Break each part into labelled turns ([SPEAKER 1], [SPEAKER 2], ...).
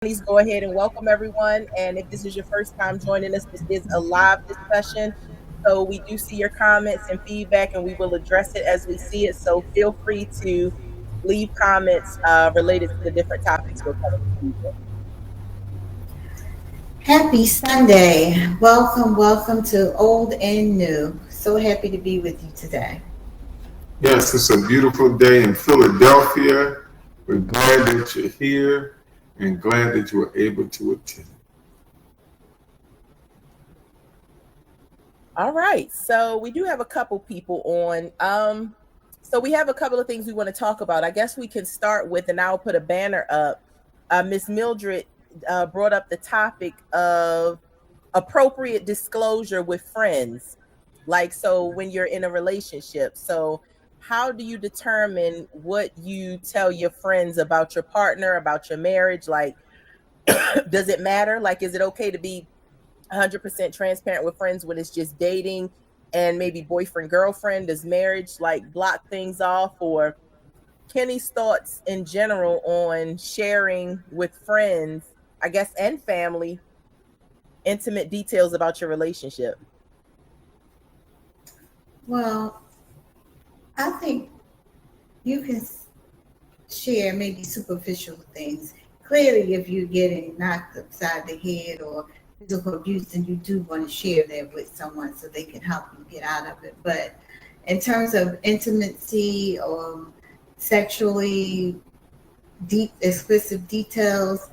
[SPEAKER 1] Please go ahead and welcome everyone. And if this is your first time joining us, this is a live discussion. So we do see your comments and feedback, and we will address it as we see it. So feel free to leave comments related to the different topics we're covering this evening.
[SPEAKER 2] Happy Sunday. Welcome to Old and New. So happy to be with you today.
[SPEAKER 3] Yes, it's a beautiful day in Philadelphia. We're glad that you're here and glad that you were able to attend.
[SPEAKER 1] All right. So we do have a couple people on. So we have a couple of things we want to talk about. I guess we can start with, and I'll put a banner up. Miss Mildred brought up the topic of appropriate disclosure with friends. Like, so when you're in a relationship, so how do you determine what you tell your friends about your partner, about your marriage? Like, does it matter? Like, is it okay to be 100% transparent with friends when it's just dating and maybe boyfriend, girlfriend? Does marriage like block things off? Or Kenny's thoughts in general on sharing with friends, I guess, and family, intimate details about your relationship?
[SPEAKER 2] Well, I think you can share maybe superficial things. Clearly, if you're getting knocked upside the head or physical abuse, then you do want to share that with someone so they can help you get out of it. But in terms of intimacy or sexually deep, explicit details,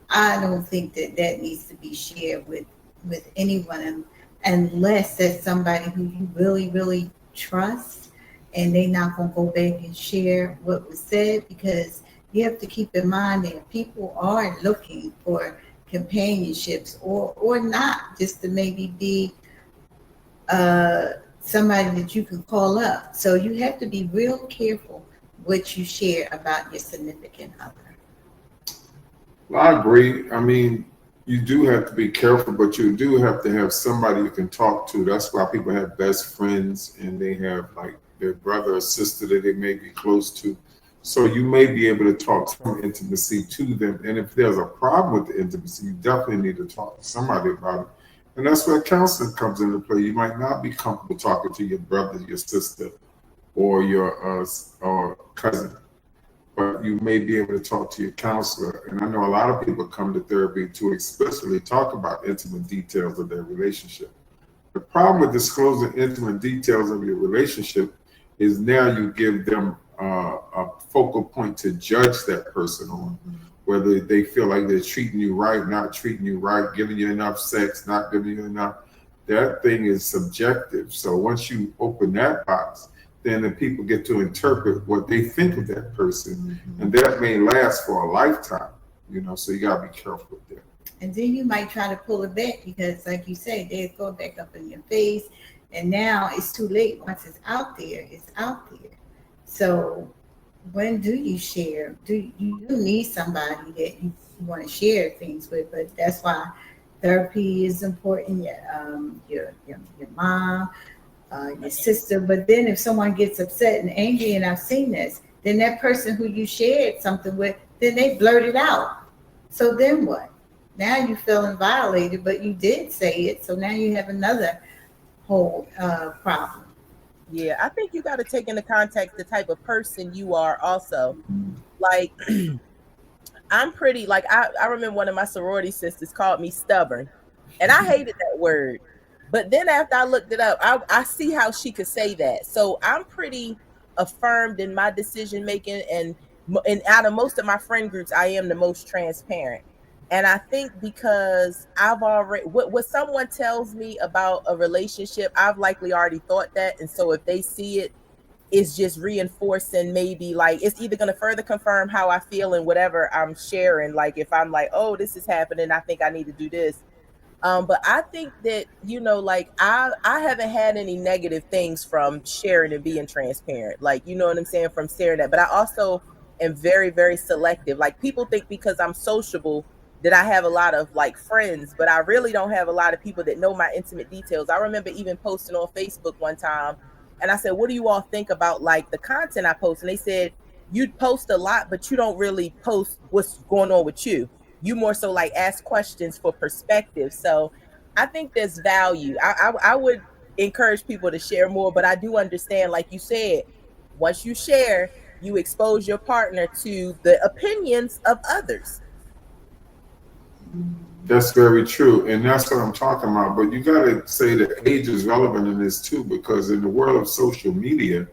[SPEAKER 2] I don't think that needs to be shared with anyone unless that's somebody who you really trust, and they're not gonna go back and share what was said, because you have to keep in mind that people are looking for companionships or not, just to maybe be somebody that you can call up. So you have to be real careful what you share about your significant other.
[SPEAKER 3] Well, I agree. I mean, you do have to be careful, but you do have to have somebody you can talk to. That's why people have best friends and they have like their brother or sister that they may be close to. So you may be able to talk some intimacy to them. And if there's a problem with the intimacy, you definitely need to talk to somebody about it. And that's where counseling comes into play. You might not be comfortable talking to your brother, your sister, or your or cousin, but you may be able to talk to your counselor. And I know a lot of people come to therapy to explicitly talk about intimate details of their relationship. The problem with disclosing intimate details of your relationship is now you give them a focal point to judge that person on, whether they feel like they're treating you right, not treating you right, giving you enough sex, not giving you enough. That thing is subjective. So once you open that box, then the people get to interpret what they think of that person, and that may last for a lifetime. So you gotta be careful with that.
[SPEAKER 2] And then you might try to pull it back because, like you say, they go back up in your face, and now it's too late. Once it's out there, it's out there. So when do you share? Do you do need somebody that you want to share things with? But that's why therapy is important. Your mom, your sister. But then if someone gets upset and angry, and I've seen this, then that person who you shared something with, then they blurt it out. So then what? Now you feeling violated, but you did say it. So now you have another whole problem.
[SPEAKER 1] Yeah, I think you got to take into context the type of person you are also. Like, I'm pretty, like, I remember one of my sorority sisters called me stubborn, and I hated that word. But then after I looked it up, I see how she could say that. So I'm pretty affirmed in my decision making, and out of most of my friend groups, I am the most transparent. And I think because I've already, what someone tells me about a relationship, I've likely already thought that. And so if they see it, it's just reinforcing, maybe like it's either going to further confirm how I feel in whatever I'm sharing. Like if I'm like, oh, this is happening, I think I need to do this. But I think that, like I haven't had any negative things from sharing and being transparent. Like, you know what I'm saying, from sharing that. But I also am very, very selective. Like people think because I'm sociable that I have a lot of like friends, but I really don't have a lot of people that know my intimate details. I remember even posting on Facebook one time, and I said, what do you all think about like the content I post? And they said, you post a lot, but you don't really post what's going on with you. You more so like ask questions for perspective. So I think there's value. I would encourage people to share more, but I do understand, like you said, once you share, you expose your partner to the opinions of others.
[SPEAKER 3] That's very true, and that's what I'm talking about. But you got to say that age is relevant in this too, because in the world of social media,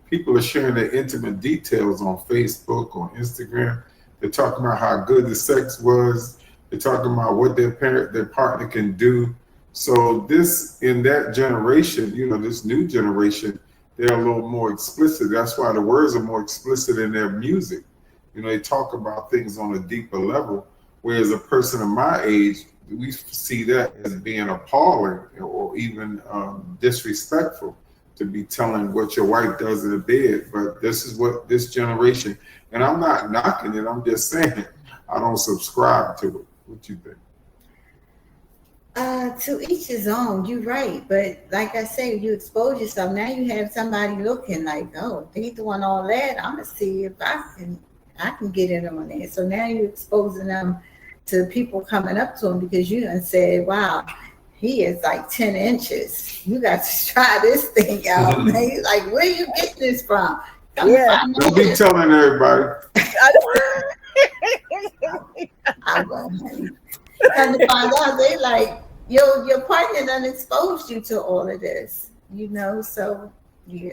[SPEAKER 3] people are sharing their intimate details on Facebook, on Instagram. They're talking about how good the sex was. They're talking about what their partner can do. So this, in that generation, this new generation, they're a little more explicit. That's why the words are more explicit in their music. They talk about things on a deeper level. Whereas a person of my age, we see that as being appalling or even disrespectful, to be telling what your wife does in the bed. But this is what this generation, and I'm not knocking it, I'm just saying I don't subscribe to it. What you think?
[SPEAKER 2] To each his own, you're right. But like I say, you expose yourself. Now you have somebody looking like, oh, they doing all that. I'm gonna see if I can get in on it. So now you're exposing them to people coming up to him because you done said, wow, he is like 10 inches. You got to try this thing out, man. Like, where you get this from?
[SPEAKER 3] Don't be telling everybody.
[SPEAKER 2] I won't, honey. Come to find out, they like, your partner done exposed you to all of this, so yeah.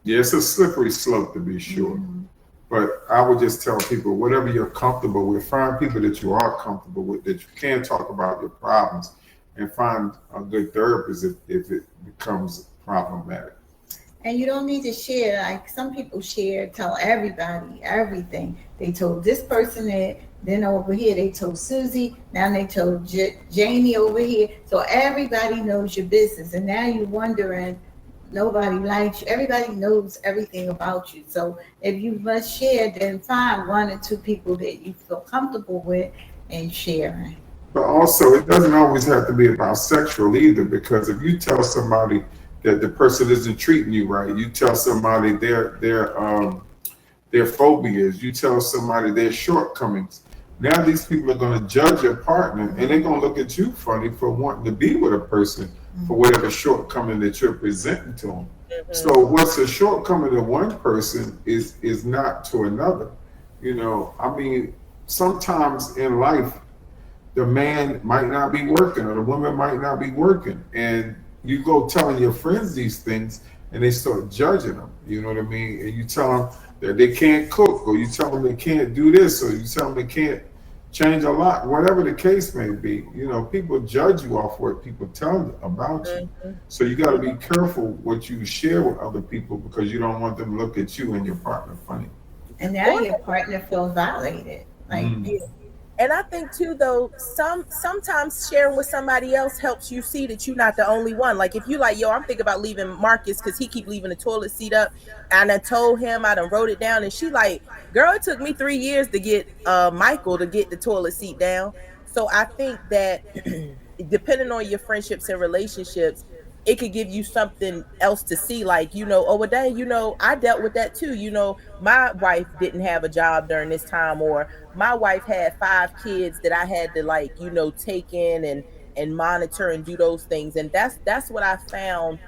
[SPEAKER 3] Yeah, it's a slippery slope, to be sure. Mm-hmm. But I would just tell people, whatever you're comfortable with, find people that you are comfortable with, that you can talk about your problems, and find a good therapist if it becomes problematic.
[SPEAKER 2] And you don't need to share, like some people tell everybody everything. They told this person that, then over here they told Susie, now they told Jamie over here. So everybody knows your business. And now you're wondering, nobody likes you. Everybody knows everything about you. So if you must share, then find one or two people that you feel comfortable with and sharing.
[SPEAKER 3] But also, it doesn't always have to be about sexual either, because if you tell somebody that the person isn't treating you right, you tell somebody their phobias, you tell somebody their shortcomings. Now these people are going to judge your partner, and they're going to look at you funny for wanting to be with a person for whatever shortcoming that you're presenting to them. Mm-hmm. So what's a shortcoming to one person is not to another. I mean, sometimes in life, the man might not be working or the woman might not be working, and you go telling your friends these things and they start judging them. You know what I mean? And you tell them that they can't cook, or you tell them they can't do this, or you tell them they can't change a lot, whatever the case may be. People judge you off what people tell about you. Mm-hmm. So you got to be careful what you share with other people, because you don't want them to look at you and your partner funny.
[SPEAKER 2] And now your partner feels violated. Like,
[SPEAKER 1] and I think too, though, sometimes sharing with somebody else helps you see that you're not the only one. Like if you like, yo, I'm thinking about leaving Marcus because he keep leaving the toilet seat up. And I told him, I done wrote it down, and she like, girl, it took me 3 years to get Michael to get the toilet seat down. So I think that depending on your friendships and relationships, it could give you something else to see, like, oh, well, dang, I dealt with that too. My wife didn't have a job during this time, or my wife had 5 kids that I had to take in and monitor and do those things. And that's what I found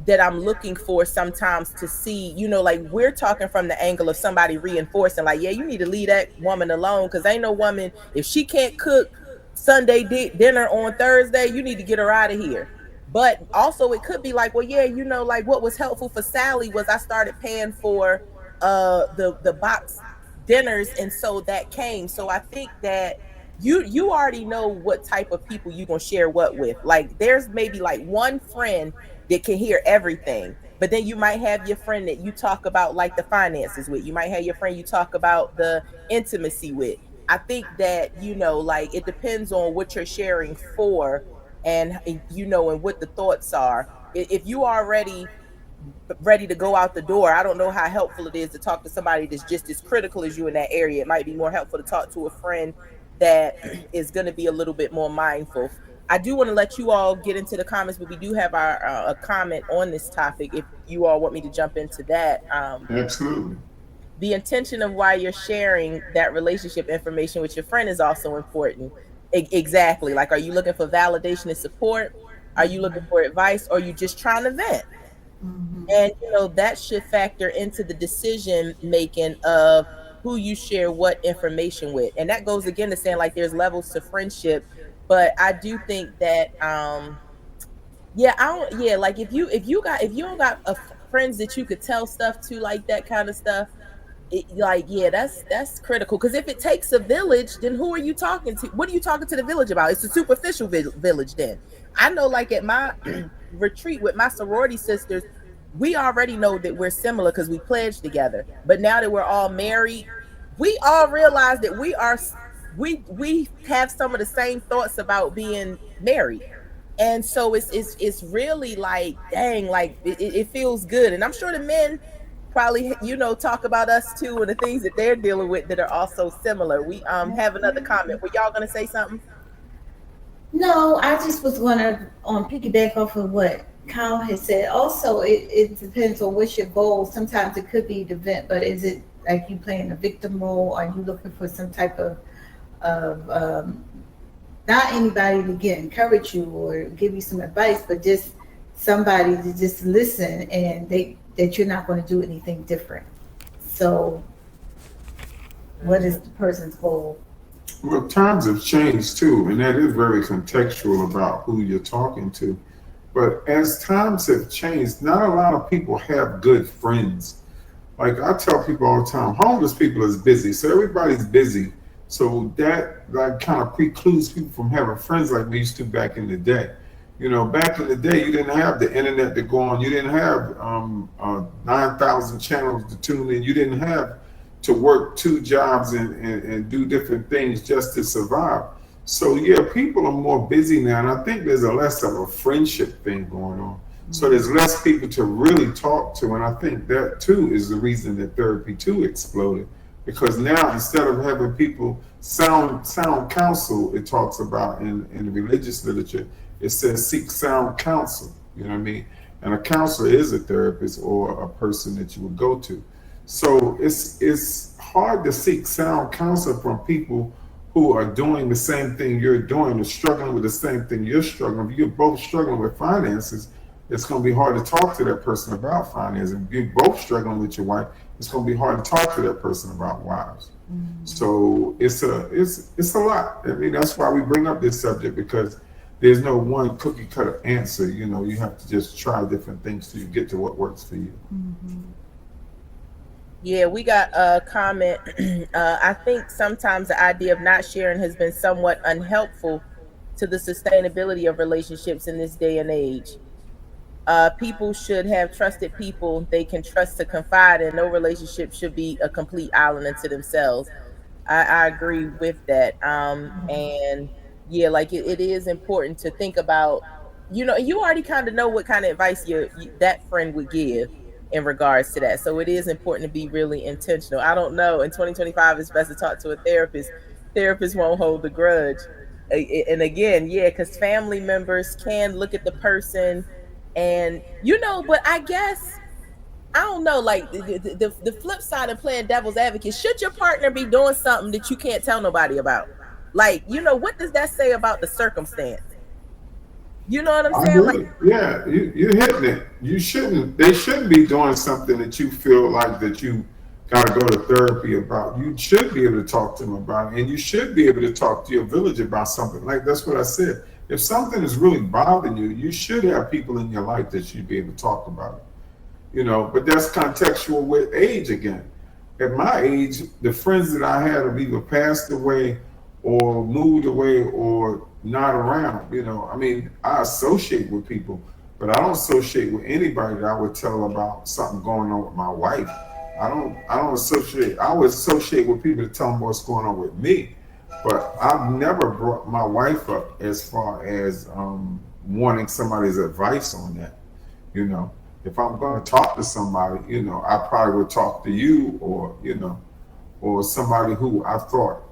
[SPEAKER 1] that I'm looking for sometimes to see, like we're talking from the angle of somebody reinforcing, like, yeah, you need to leave that woman alone, because ain't no woman, if she can't cook Sunday dinner on Thursday, you need to get her out of here. But also it could be like, well, yeah, like what was helpful for Sally was I started paying for the box dinners, and so that came. So I think that you already know what type of people you're gonna share what with. Like there's maybe like one friend that can hear everything, but then you might have your friend that you talk about like the finances with. You might have your friend you talk about the intimacy with. I think that like it depends on what you're sharing for, and and what the thoughts are. If you are already ready to go out the door, I don't know how helpful it is to talk to somebody that's just as critical as you in that area. It might be more helpful to talk to a friend that is going to be a little bit more mindful. I do want to let you all get into the comments, but we do have our a comment on this topic if you all want me to jump into that.
[SPEAKER 3] Absolutely.
[SPEAKER 1] the intention of why you're sharing that relationship information with your friend is also important. Exactly. Like, are you looking for validation and support? Are you looking for advice? Or are you just trying to vent?
[SPEAKER 2] Mm-hmm.
[SPEAKER 1] And that should factor into the decision making of who you share what information with. And that goes again to saying, like, there's levels to friendship. But I do think that yeah, I don't, yeah, like if you don't got friends that you could tell stuff to, like that kind of stuff, like, yeah, that's critical. Because if it takes a village, then who are you talking to? What are you talking to the village about? It's a superficial village. Then I know, like at my retreat with my sorority sisters, we already know that we're similar because we pledged together. But now that we're all married, we all realize that we have some of the same thoughts about being married. And so it's really like, dang, like it feels good. And I'm sure the men probably talk about us too, and the things that they're dealing with that are also similar. We have another comment. Were y'all gonna say something?
[SPEAKER 2] No, I just was going to piggyback off of what Kyle has said. Also, it depends on what's your goal. Sometimes it could be the vent, but is it like you playing a victim role? Are you looking for some type of not anybody to encourage you or give you some advice, but just somebody to just listen, and that you're not going to do anything different. So, what is the person's goal?
[SPEAKER 3] Well, times have changed too, and that is very contextual about who you're talking to. But as times have changed, not a lot of people have good friends. Like I tell people all the time, homeless people is busy, so everybody's busy. So that like kind of precludes people from having friends like we used to back in the day. Back in the day, you didn't have the internet to go on. You didn't have 9,000 channels to tune in. You didn't have to work two jobs and do different things just to survive. So yeah, people are more busy now, and I think there's a less of a friendship thing going on. So there's less people to really talk to, and I think that too is the reason that therapy too exploded. Because now instead of having people sound counsel, it talks about in the religious literature, it says seek sound counsel. You know what I mean? And a counselor is a therapist or a person that you would go to. So it's hard to seek sound counsel from people who are doing the same thing you're doing or struggling with the same thing you're struggling. If you're both struggling with finances, it's going to be hard to talk to that person about finances. If you're both struggling with your wife, it's going to be hard to talk to that person about wives. Mm-hmm. So it's a lot. I mean, that's why we bring up this subject, because there's no one cookie cutter answer. You have to just try different things till you get to what works for you.
[SPEAKER 2] Mm-hmm.
[SPEAKER 1] Yeah, we got a comment. I think sometimes the idea of not sharing has been somewhat unhelpful to the sustainability of relationships in this day and age. People should have trusted people they can trust to confide in. No relationship should be a complete island unto themselves. I agree with that. And yeah, like it is important to think about, you already kind of know what kind of advice that friend would give in regards to that. So it is important to be really intentional. I don't know. In 2025, it's best to talk to a therapist. Therapists won't hold a grudge. And again, yeah, because family members can look at the person and, but I guess, I don't know, like the flip side of playing devil's advocate, should your partner be doing something that you can't tell nobody about? Like, what does that say about the circumstance? You know what I'm saying? Like,
[SPEAKER 3] yeah, you're hitting it. They shouldn't be doing something that you feel like that you got to go to therapy about. You should be able to talk to them about it, and you should be able to talk to your village about something. Like, that's what I said. If something is really bothering you, you should have people in your life that you'd be able to talk about it. But that's contextual with age again. At my age, the friends that I had have either passed away or moved away or not around. I mean, I associate with people, but I don't associate with anybody that I would tell about something going on with my wife. I don't associate. I would associate with people to tell them what's going on with me, but I've never brought my wife up as far as wanting somebody's advice on that. If I'm going to talk to somebody, I probably would talk to you or somebody who I thought,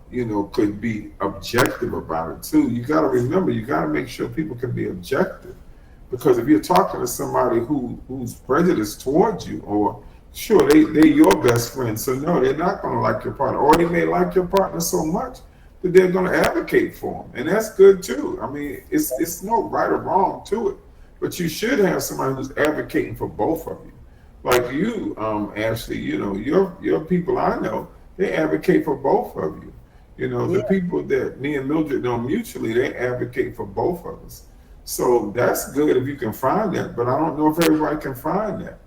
[SPEAKER 3] could be objective about it too. You got to remember, you got to make sure people can be objective, because if you're talking to somebody who's prejudiced towards you or Sure, they your best friend, so no, they're not going to like your partner, or they may like your partner so much that they're going to advocate for them, and that's good too. I mean, it's no right or wrong to it, but you should have somebody who's advocating for both of you, like you, Ashley. You know, your people I know, they advocate for both of you. You know, the
[SPEAKER 1] Yeah,
[SPEAKER 3] people that me and Mildred know mutually, they advocate for both of us. So that's good if you can find that, but I don't know if everybody can find that.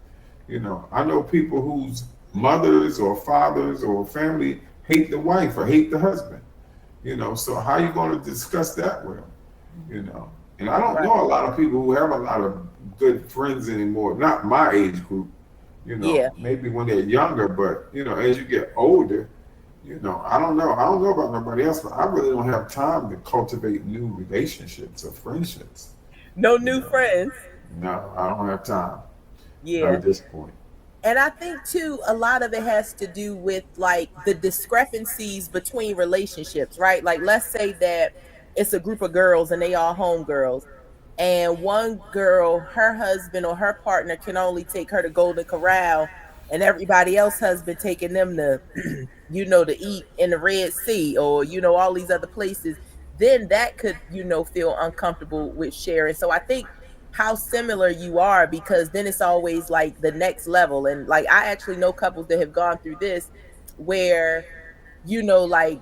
[SPEAKER 3] You know, I know people whose mothers or fathers or family hate the wife or hate the husband. You know, so how you going to discuss that with them? You know, and I don't
[SPEAKER 1] right.
[SPEAKER 3] know a lot of people who have a lot of good friends anymore. Not my age group. You know,
[SPEAKER 1] Yeah.
[SPEAKER 3] maybe when they're younger, but you know, as you get older, you know, I don't know. I don't know about nobody else, but I really don't have time to cultivate new relationships or friendships.
[SPEAKER 1] No
[SPEAKER 3] You
[SPEAKER 1] new
[SPEAKER 3] know,
[SPEAKER 1] friends.
[SPEAKER 3] no, I don't have time. Not
[SPEAKER 1] Yeah.
[SPEAKER 3] at this point.
[SPEAKER 1] And I think too, a lot of it has to do with like the discrepancies between relationships, right? Like, let's say that it's a group of girls and they all homegirls, and one girl, her husband or her partner can only take her to Golden Corral, and everybody else husband taking them to, to eat in the Red Sea or, all these other places. Then that could, feel uncomfortable with sharing. So I think how similar you are, because then it's always like the next level. And like I actually know couples that have gone through this where, like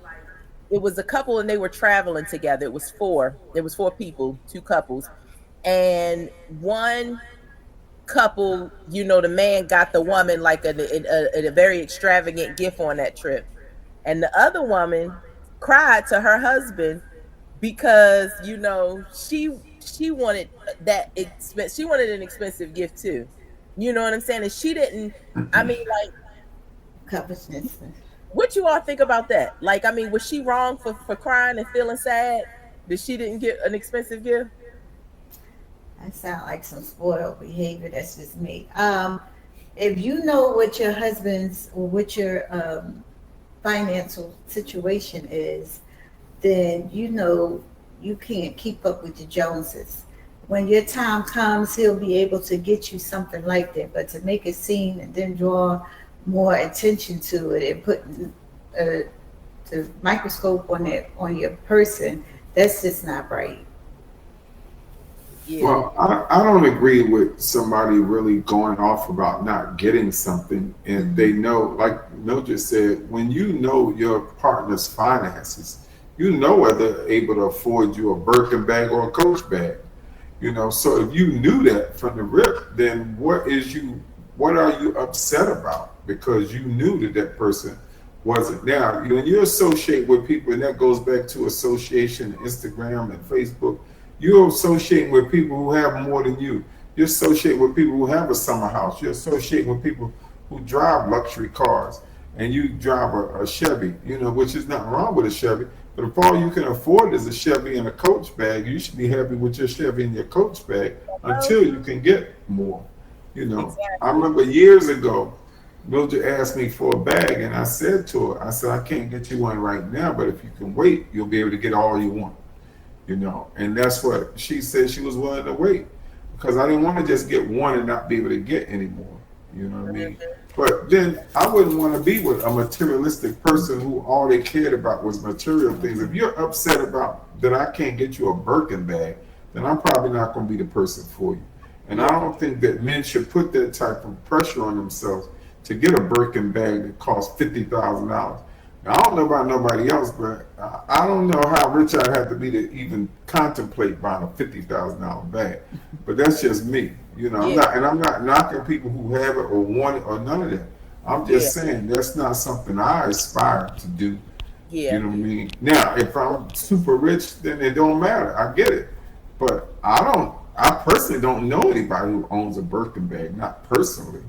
[SPEAKER 1] it was a couple and they were traveling together. It was four. There was four people, two couples. And one couple, the man got the woman like a very extravagant gift on that trip. And the other woman cried to her husband because she wanted she wanted an expensive gift too. You know what I'm saying? And she didn't. I mean, like,
[SPEAKER 2] Covetousness.
[SPEAKER 1] what you all think about that? Like, I mean, was she wrong for crying and feeling sad that she didn't get an expensive gift?
[SPEAKER 2] That sound like some spoiled behavior. That's just me. If you know what your husband's or what your financial situation is, then you know you can't keep up with the Joneses. When your time comes, he'll be able to get you something like that. But to make it seem and then draw more attention to it and put the microscope on it on your person, that's just not right.
[SPEAKER 1] Yeah.
[SPEAKER 3] Well, I don't agree with somebody really going off about not getting something and they know, like Mildred said, when you know your partner's finances, you know whether they're able to afford you a Birkin bag or a Coach bag. You know, so if you knew that from the rip, then what are you upset about? Because you knew that that person wasn't. Now, when you associate with people, and that goes back to association, Instagram and Facebook, you're associating with people who have more than you. You associate with people who have a summer house. You associate with people who drive luxury cars, and you drive a Chevy, which is nothing wrong with a Chevy. But if all you can afford is a Chevy and a Coach bag, you should be happy with your Chevy and your Coach bag
[SPEAKER 1] Oh,
[SPEAKER 3] until you can get more. I
[SPEAKER 1] exactly.
[SPEAKER 3] remember years ago, Mildred asked me for a bag, and I said to her, I said, I can't get you one right now, but if you can wait, you'll be able to get all you want. And that's what she said she was willing to wait because I didn't want to just get one and not be able to get anymore. You know what I mean? But then I wouldn't want to be with a materialistic person who all they cared about was material things. If you're upset about that I can't get you a Birkin bag, then I'm probably not going to be the person for you. And I
[SPEAKER 1] Yeah.
[SPEAKER 3] don't think that men should put that type of pressure on themselves to get a Birkin bag that costs $50,000. Now, I don't know about nobody else, but I don't know how rich I'd have to be to even contemplate buying a $50,000 bag. But that's just me. I'm
[SPEAKER 1] Yeah.
[SPEAKER 3] not, and I'm not knocking people who have it or want it or none of that. I'm
[SPEAKER 1] Yeah.
[SPEAKER 3] just saying that's not something I aspire to do. You
[SPEAKER 1] Yeah.
[SPEAKER 3] know what I mean? Now, if I'm super rich, then it don't matter. I get it. But I don't. I personally don't know anybody who owns a Birkin bag. Not personally.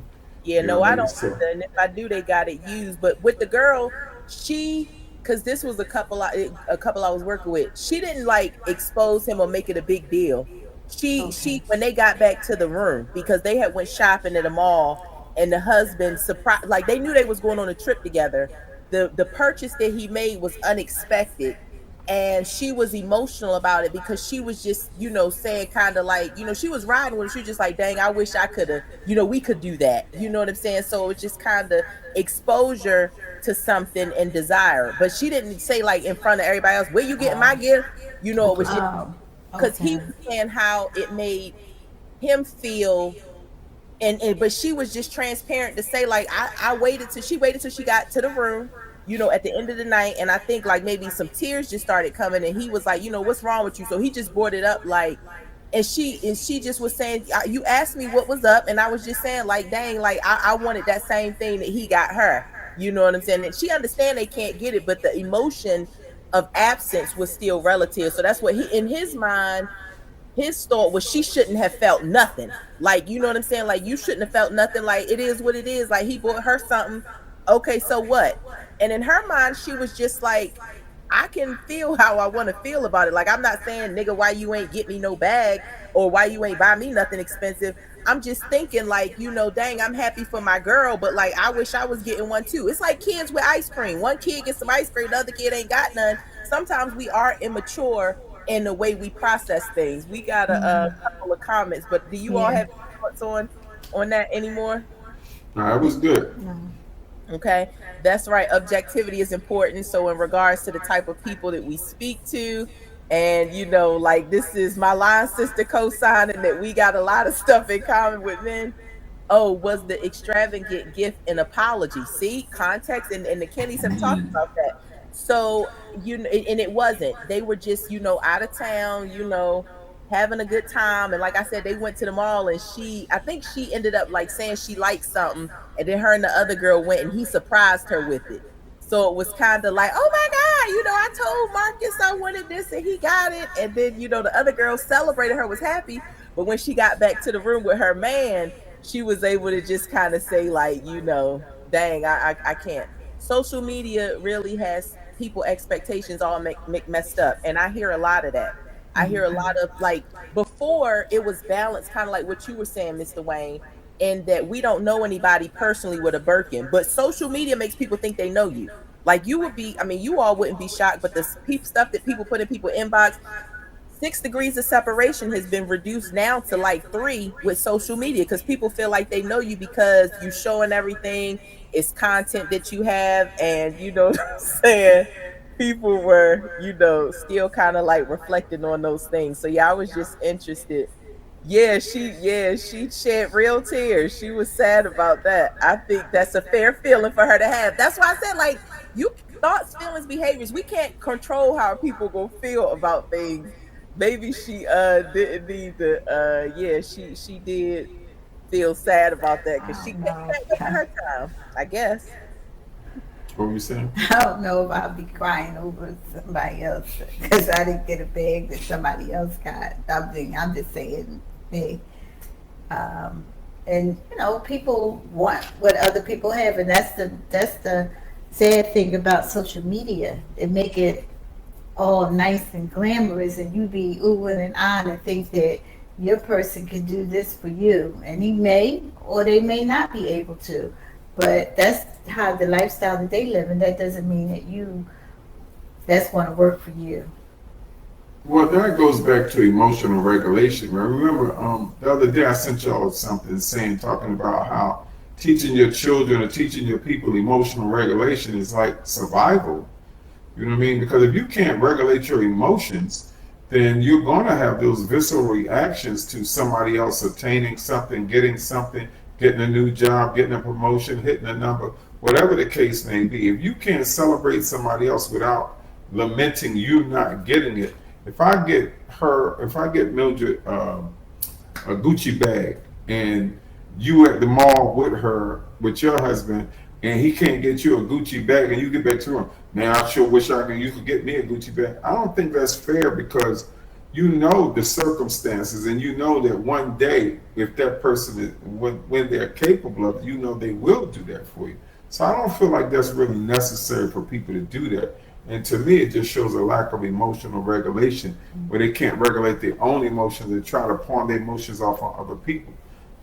[SPEAKER 1] Yeah,
[SPEAKER 3] You know
[SPEAKER 1] no,
[SPEAKER 3] what I
[SPEAKER 1] I
[SPEAKER 3] mean?
[SPEAKER 1] don't
[SPEAKER 3] So.
[SPEAKER 1] either. And if I do, they got it used. But with the girl, because this was a couple I was working with, she didn't like expose him or make it a big deal. She
[SPEAKER 2] Okay.
[SPEAKER 1] when they got back to the room because they had went shopping at the mall, and the husband surprised, like they knew they was going on a trip together. The purchase that he made was unexpected, and she was emotional about it because she was just, saying kind of like, she was riding with her. She was just like, dang, I wish I could have, we could do that. You know what I'm saying? So it's just kind of exposure to something and desire. But she didn't say like in front of everybody else, where you getting my gift? It was just because he was saying how it made him feel. And but she was just transparent to say like I waited till she got to the room, at the end of the night, and I think like maybe some tears just started coming, and he was like, what's wrong with you? So he just brought it up like, and she just was saying, you asked me what was up, and I was just saying like, dang, like I wanted that same thing that he got her. You know what I'm saying? And she understand they can't get it, but the emotion of absence was still relative. So that's what he, in his mind, his thought was she shouldn't have felt nothing. Like, you know what I'm saying? Like, you shouldn't have felt nothing. Like, it is what it is. Like, he bought her something. Okay, so what? And in her mind, she was just like, I can feel how I want to feel about it. Like, I'm not saying, nigga, why you ain't get me no bag or why you ain't buy me nothing expensive. I'm just thinking like, dang, I'm happy for my girl, but like, I wish I was getting one too. It's like kids with ice cream. One kid gets some ice cream, the other kid ain't got none. Sometimes we are immature in the way we process things. We got a couple of comments, but do you all have thoughts on that anymore?
[SPEAKER 3] No, that was good.
[SPEAKER 1] Okay, that's right. Objectivity is important. So in regards to the type of people that we speak to, and like this is my line sister co-signing that we got a lot of stuff in common with men. Oh, was the extravagant gift an apology? See, context, and the Kenneys have talked about that. So, and it wasn't. They were just, out of town, having a good time. And like I said, they went to the mall, and I think she ended up like saying she liked something. And then her and the other girl went, and he surprised her with it. So it was kind of like, oh my God, I told Marcus I wanted this and he got it. And then, the other girl celebrated her, was happy. But when she got back to the room with her man, she was able to just kind of say like, dang, I can't. Social media really has people expectations all make messed up. And I hear a lot of that. I hear a lot of like, before it was balanced, kind of like what you were saying, Mr. Wayne, and that we don't know anybody personally with a Birkin, but social media makes people think they know you. Like you would be, you all wouldn't be shocked, but the stuff that people put in people's inbox, 6 degrees of separation has been reduced now to like 3 with social media, because people feel like they know you because you showing everything. It's content that you have, and you know what I'm saying? People were, still kind of like reflecting on those things. So yeah, I was just interested. She shed real tears. She was sad about that. I think that's a fair feeling for her to have. That's why I said, like, thoughts, feelings, behaviors, we can't control how people go feel about things. Maybe she didn't need to she did feel sad about that because she got back to her time, I guess.
[SPEAKER 3] What were you saying?
[SPEAKER 2] I don't know if I'll be crying over somebody else because I didn't get a bag that somebody else got. I'm just saying, hey, and people want what other people have, and that's the sad thing about social media. It make it all nice and glamorous, and you be oohing and ahhing and think that your person can do this for you, and he may or they may not be able to. But that's how the lifestyle that they live, and that doesn't mean that that's going to work for you.
[SPEAKER 3] Well, that goes back to emotional regulation. I remember the other day I sent y'all something talking about how teaching your children or teaching your people emotional regulation is like survival. You know what I mean? Because if you can't regulate your emotions, then you're going to have those visceral reactions to somebody else obtaining something, getting a new job, getting a promotion, hitting a number, whatever the case may be. If you can't celebrate somebody else without lamenting you not getting it, if I get Mildred a Gucci bag, and you at the mall with your husband, and he can't get you a Gucci bag, and you get back to him, man, I sure wish you could get me a Gucci bag. I don't think that's fair, because you know the circumstances, and you know that one day, if that person is, when they're capable of it, they will do that for you. So I don't feel like that's really necessary for people to do that. And to me, it just shows a lack of emotional regulation, where they can't regulate their own emotions and try to pawn their emotions off on other people.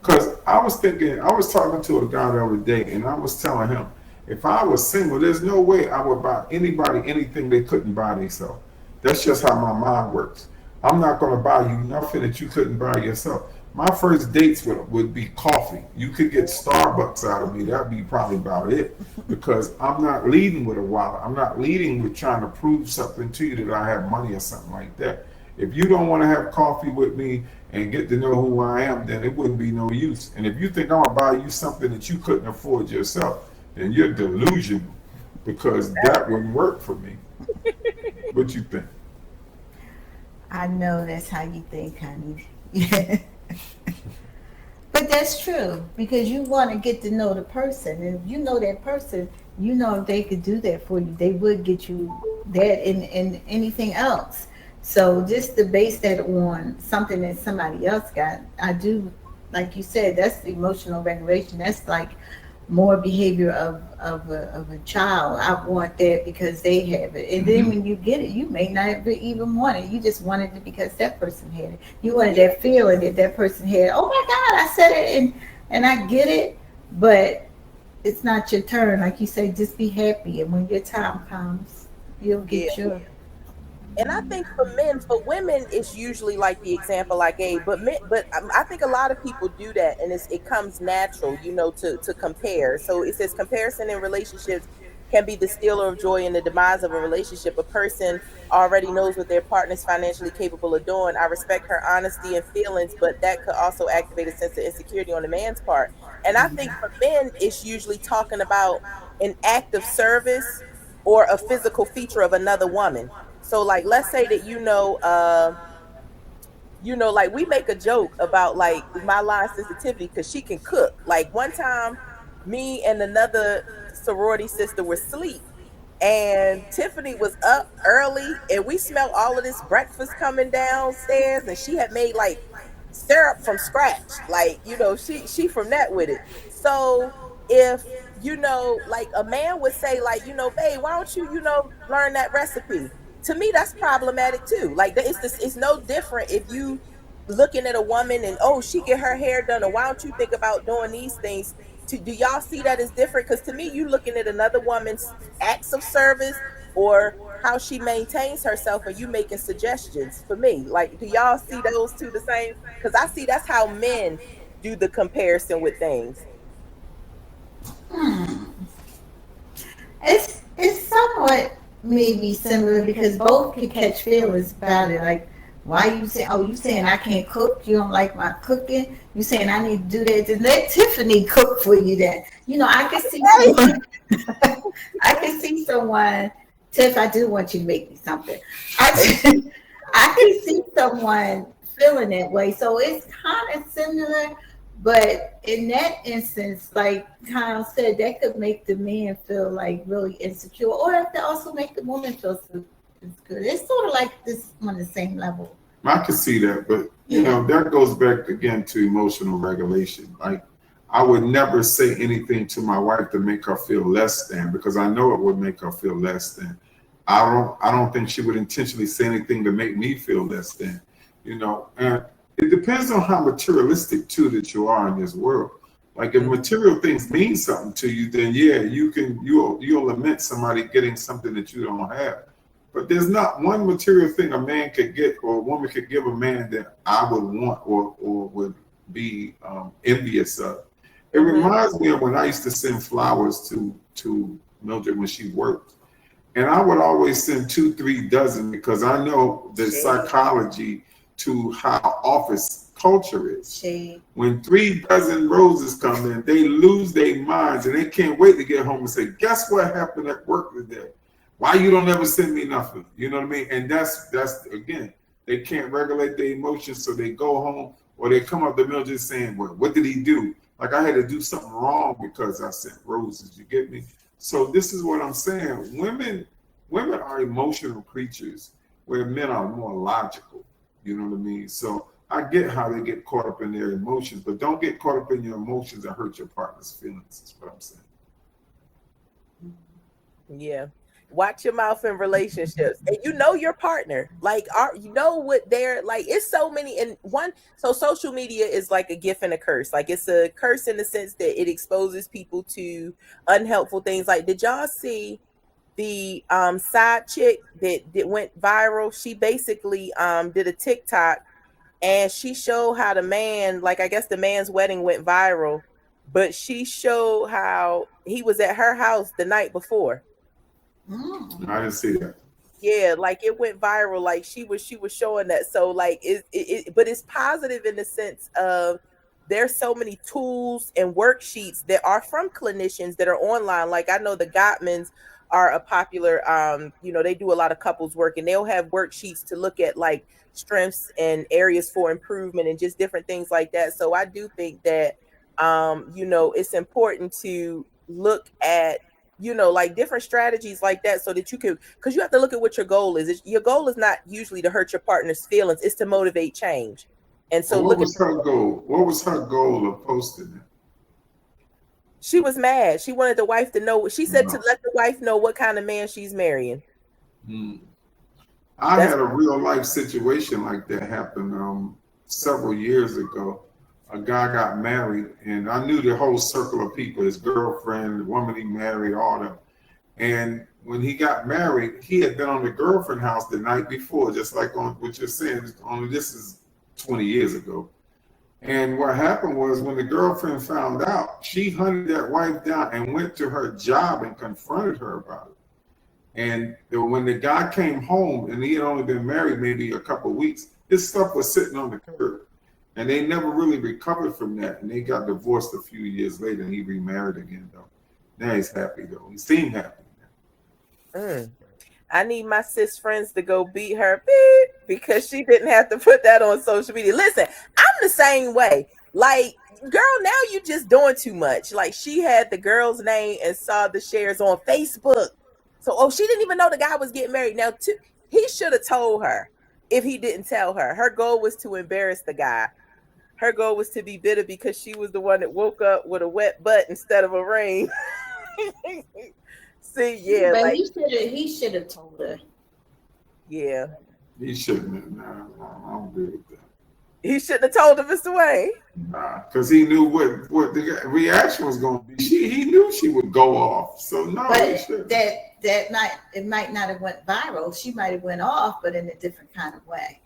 [SPEAKER 3] Because I was talking to a guy the other day, and I was telling him, if I was single, there's no way I would buy anybody anything they couldn't buy themselves. That's just how my mind works. I'm not going to buy you nothing that you couldn't buy yourself. My first dates would be coffee. You could get Starbucks out of me. That'd be probably about it. Because I'm not leading with a wallet. I'm not leading with trying to prove something to you that I have money or something like that. If you don't want to have coffee with me and get to know who I am, then it wouldn't be no use. And if you think I'm gonna buy you something that you couldn't afford yourself, then you're delusional. Because that wouldn't work for me. What you think?
[SPEAKER 2] I know that's how you think, honey. Yeah. But that's true because you want to get to know the person. And if you know that person, you know if they could do that for you, they would get you that and anything else. So just to base that on something that somebody else got, I do, like you said, that's emotional regulation. That's like more behavior of a child. I want that because they have it. And then when you get it, you may not even want it. You just wanted it because that person had it. You wanted that feeling that that person had. Oh my God, I said it and I get it, but it's not your turn. Like you say, just be happy. And when your time comes, you'll get your.
[SPEAKER 1] And I think for men, for women, it's usually like the example I gave. But men, I think a lot of people do that, and it comes natural, to compare. So it says comparison in relationships can be the stealer of joy and the demise of a relationship. A person already knows what their partner is financially capable of doing. I respect her honesty and feelings, but that could also activate a sense of insecurity on the man's part. And I think for men, it's usually talking about an act of service or a physical feature of another woman. So like let's say that like we make a joke about like my line sensitivity because she can cook. Like one time me and another sorority sister were asleep and Tiffany was up early and we smelled all of this breakfast coming downstairs and she had made like syrup from scratch. Like, she from that with it. So if like a man would say like, babe, why don't you, learn that recipe? To me, that's problematic too. Like it's no different if you looking at a woman and she get her hair done, or why don't you think about doing these things? Do y'all see that as different? Because to me, you looking at another woman's acts of service or how she maintains herself, and you making suggestions for me. Like, do y'all see those two the same? Because I see that's how men do the comparison with things.
[SPEAKER 2] It's somewhat maybe similar because both can catch feelings about it. Like, why you say, oh, you saying I can't cook? You don't like my cooking? You saying I need to do that? Then let Tiffany cook for you. Then I can see someone. I can see someone. Tiff, I do want you to make me something. I can see someone feeling that way. So it's kind of similar. But in that instance, like Kyle said, that could make the man feel like really insecure, or it could also make the woman feel so it's good. It's sort of like this on the same level.
[SPEAKER 3] I can see that, but that goes back again to emotional regulation. Like, I would never say anything to my wife to make her feel less than, because I know it would make her feel less than. I don't think she would intentionally say anything to make me feel less than, and it depends on how materialistic too that you are in this world. Like, if material things mean something to you, then yeah, you'll lament somebody getting something that you don't have. But there's not one material thing a man could get or a woman could give a man that I would want or would be envious of. It reminds me of when I used to send flowers to Mildred when she worked. And I would always send 2-3 dozen because I know the psychology to how office culture is. When 3 dozen roses come in, they lose their minds and they can't wait to get home and say, guess what happened at work today? Why you don't ever send me nothing? You know what I mean? And that's again, they can't regulate their emotions, so they go home or they come up to Mildred saying, well, what did he do? Like, I had to do something wrong because I sent roses. You get me? So this is what I'm saying. Women are emotional creatures where men are more logical. You know what I mean? So I get how they get caught up in their emotions, but don't get caught up in your emotions and hurt your partner's feelings, is what I'm saying.
[SPEAKER 1] Yeah. Watch your mouth in relationships, and your partner. Like, what they're like. It's so many in one. So social media is like a gift and a curse. Like, it's a curse in the sense that it exposes people to unhelpful things. Like, did y'all see the side chick that went viral, she basically did a TikTok, and she showed how the man, like I guess the man's wedding went viral, but she showed how he was at her house the night before.
[SPEAKER 3] I didn't see that.
[SPEAKER 1] Yeah, like it went viral. Like she was showing that. So like but it's positive in the sense of there's so many tools and worksheets that are from clinicians that are online. Like I know the Gottmans are a popular they do a lot of couples work, and they'll have worksheets to look at like strengths and areas for improvement and just different things like that. So I do think that it's important to look at like different strategies like that, so that you can, because you have to look at what your goal is. Your goal is not usually to hurt your partner's feelings, it's to motivate change. And so
[SPEAKER 3] what was her goal? What was her goal of posting it?
[SPEAKER 1] She was mad. She wanted the wife to know. She said to let the wife know what kind of man she's marrying.
[SPEAKER 3] I had a real life situation like that happen several years ago. A guy got married, and I knew the whole circle of people, his girlfriend, the woman he married, all them. And when he got married, he had been on the girlfriend house the night before, just like on what you're saying, only this is 20 years ago. And what happened was, when the girlfriend found out, she hunted that wife down and went to her job and confronted her about it. And when the guy came home, and he had only been married maybe a couple of weeks, his stuff was sitting on the curb. And they never really recovered from that. And they got divorced a few years later, and he remarried again, though. Now he's happy, though. He seemed happy.
[SPEAKER 1] I need my sis friends to go beat her because she didn't have to put that on social media. Listen, I'm the same way. Like, girl, now you just doing too much. Like, she had the girl's name and saw the shares on Facebook. So, she didn't even know the guy was getting married. Now, he should have told her if he didn't tell her. Her goal was to embarrass the guy. Her goal was to be bitter because she was the one that woke up with a wet butt instead of a ring. See, yeah.
[SPEAKER 2] But
[SPEAKER 1] like,
[SPEAKER 2] he should have told her.
[SPEAKER 1] Yeah.
[SPEAKER 3] He shouldn't have. Nah, I don't agree with that.
[SPEAKER 1] He shouldn't have told her, Mr. Wayne.
[SPEAKER 3] Nah, because he knew what the reaction was going to be. He knew she would go off. So no,
[SPEAKER 2] but that night it might not have went viral. She might have went off, but in a different kind of way.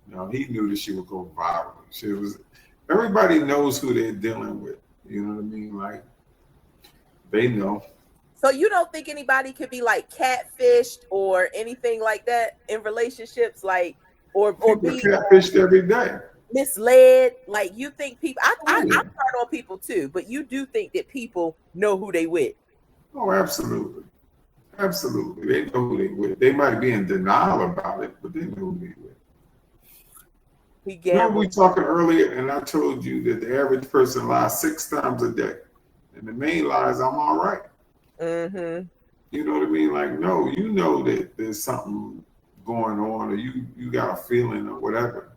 [SPEAKER 3] No, he knew that she would go viral. Everybody knows who they're dealing with. You know what I mean? Like, they know.
[SPEAKER 1] So you don't think anybody could be like catfished or anything like that in relationships, like or be
[SPEAKER 3] catfished every day,
[SPEAKER 1] misled? Like, you think people? I'm hard on people too, but you do think that people know who they with?
[SPEAKER 3] Oh, absolutely, absolutely. They know who they with. They might be in denial about it, but they know who they with. Remember we talking earlier, and I told you that the average person lies 6 times a day, and the main lie is, I'm all right.
[SPEAKER 1] Mm-hmm.
[SPEAKER 3] You know what I mean? Like, no, you know that there's something going on, or you got a feeling or whatever.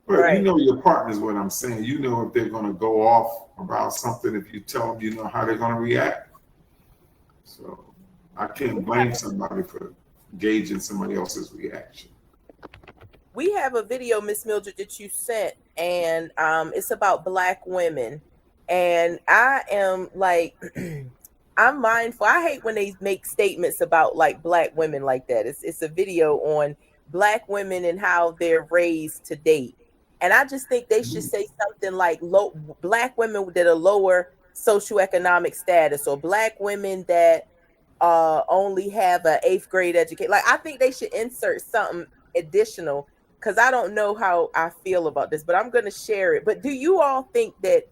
[SPEAKER 3] But right. You know your partner's what I'm saying. You know if they're going to go off about something. If you tell them, you know how they're going to react. So I can't blame somebody for gauging somebody else's reaction.
[SPEAKER 1] We have a video, Miss Mildred, that you sent, and it's about Black women. And I am like, I'm mindful. I hate when they make statements about like Black women like that. It's a video on Black women and how they're raised to date. And I just think they should say something like Black women that are lower socioeconomic status, or Black women that only have an 8th grade education. Like, I think they should insert something additional, because I don't know how I feel about this, but I'm going to share it. But do you all think that,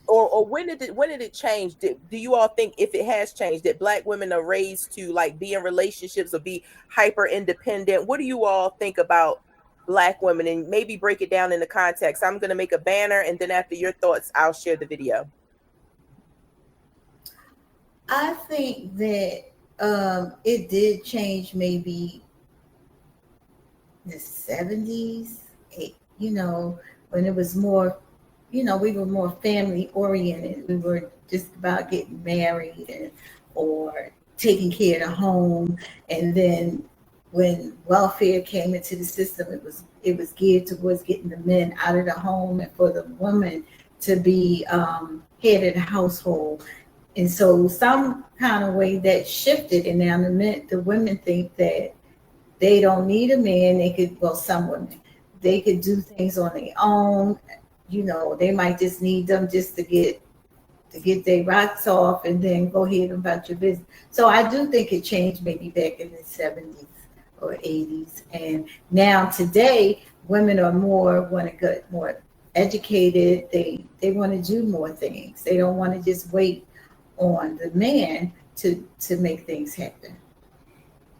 [SPEAKER 1] or when did it change? Do you all think, if it has changed, that Black women are raised to like be in relationships or be hyper independent? What do you all think about Black women? And maybe break it down in the context. I'm going to make a banner, and then after your thoughts, I'll share the video.
[SPEAKER 2] I think that it did change maybe the 70s, when it was more, we were more family oriented. We were just about getting married or taking care of the home. And then when welfare came into the system, it was geared towards getting the men out of the home and for the woman to be head of the household. And so some kind of way that shifted, and now the women think that they don't need a man. They could, well, some women, they could do things on their own. You know, they might just need them just to get their rocks off and then go ahead about your business. So I do think it changed maybe back in the 70s or 80s. And now today, women are more want to get more educated. They want to do more things. They don't want to just wait on the man to make things happen.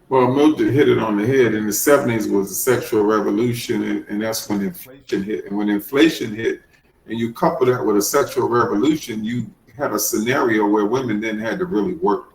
[SPEAKER 3] Well, Mildred hit it on the head. In the 70s was the sexual revolution, and that's when inflation hit. And when inflation hit, and you couple that with a sexual revolution, you had a scenario where women then had to really work.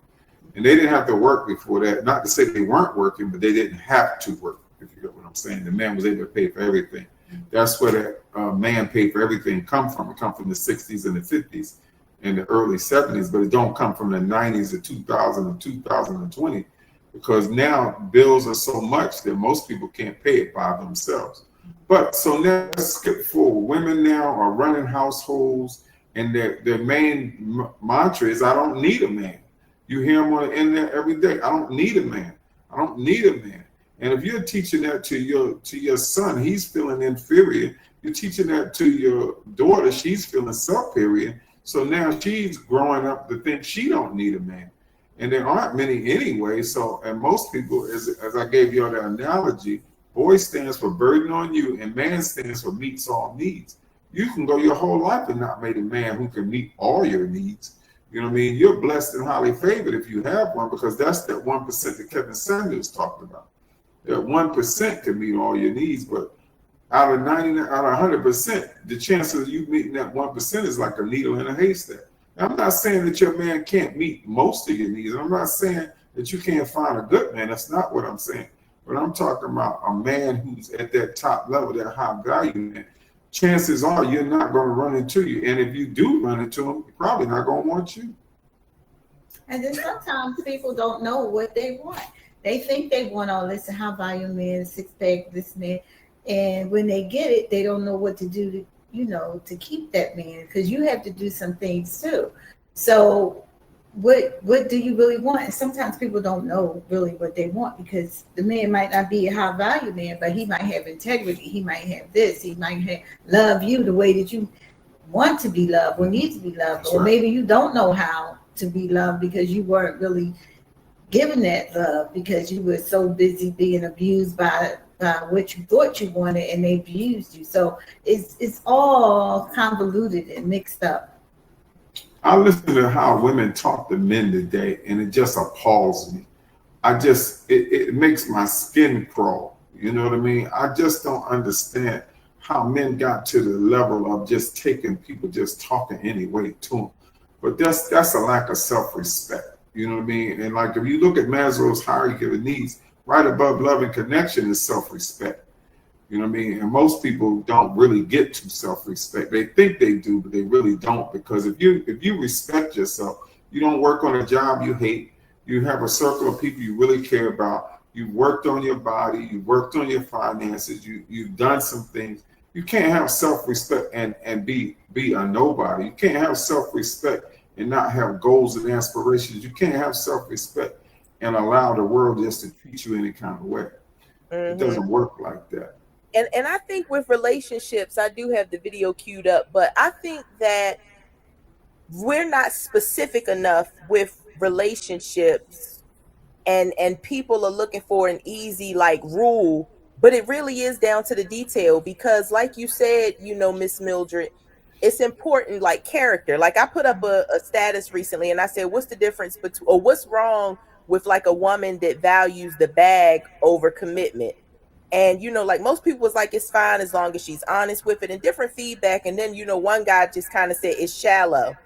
[SPEAKER 3] And they didn't have to work before that. Not to say they weren't working, but they didn't have to work, if you get what I'm saying. The man was able to pay for everything. That's where that man paid for everything come from. It come from the 60s and the 50s and the early 70s, but it don't come from the 90s to 2000 and 2020. Because now bills are so much that most people can't pay it by themselves. But so now let's skip forward. Women now are running households, and their main mantra is, I don't need a man. You hear them on the internet every day. I don't need a man. I don't need a man. And if you're teaching that to your son, he's feeling inferior. You're teaching that to your daughter, she's feeling superior. So now she's growing up to think she don't need a man. And there aren't many anyway. So, and most people, as I gave you the analogy, boy stands for burden on you, and man stands for meets all needs. You can go your whole life and not meet a man who can meet all your needs. You know what I mean? You're blessed and highly favored if you have one, because that's that 1% that Kevin Samuels talked about. That 1% can meet all your needs, but out of 100%, the chances of you meeting that 1% is like a needle in a haystack. I'm not saying that your man can't meet most of your needs. I'm not saying that you can't find a good man. That's not what I'm saying. But I'm talking about a man who's at that top level, that high value man. Chances are you're not going to run into you. And if you do run into him, you're probably not going to want you.
[SPEAKER 2] And then sometimes people don't know what they want. They think they want all this, a high value man, six pack, this man. And when they get it, they don't know what to do to, to keep that man, because you have to do some things too. So what do you really want? And sometimes people don't know really what they want, because the man might not be a high value man, but he might have integrity. He might have this. He might love you the way that you want to be loved or need to be loved. That's or right. Maybe you don't know how to be loved because you weren't really given that love, because you were so busy being abused by what you thought you wanted, and they abused you. So it's all convoluted and mixed up.
[SPEAKER 3] I listen to how women talk to men today, and it just appalls me. It makes my skin crawl. You know what I mean? I just don't understand how men got to the level of just taking people just talking anyway to them. But that's a lack of self-respect. You know what I mean? And like if you look at Maslow's hierarchy of needs, right above love and connection is self-respect. You know what I mean? And most people don't really get to self-respect. They think they do, but they really don't. Because if you respect yourself, you don't work on a job you hate. You have a circle of people you really care about. You've worked on your body. You've worked on your finances. You've done some things. You can't have self-respect and be a nobody. You can't have self-respect and not have goals and aspirations. You can't have self-respect and allow the world just to treat you any kind of way. Mm-hmm. It doesn't work like that.
[SPEAKER 1] And I think with relationships, I do have the video queued up, but I think that we're not specific enough with relationships, and people are looking for an easy rule, but it really is down to the detail, because like you said, Miss Mildred, it's important, like character. Like I put up a status recently and I said, what's the difference between, or what's wrong with like a woman that values the bag over commitment? And, most people was like, it's fine as long as she's honest with it, and different feedback. And then, one guy just kind of said it's shallow.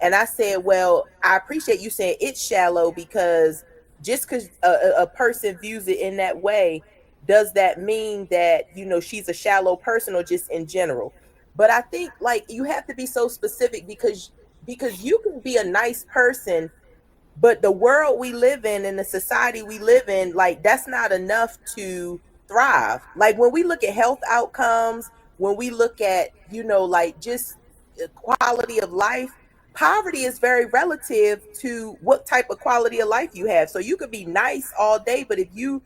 [SPEAKER 1] And I said, well, I appreciate you saying it's shallow, because just because a person views it in that way, does that mean that, she's a shallow person, or just in general? But I think you have to be so specific, because you can be a nice person, but the world we live in and the society we live in, that's not enough to thrive. Like when we look at health outcomes, when we look at, just quality of life, poverty is very relative to what type of quality of life you have. So you could be nice all day, but if you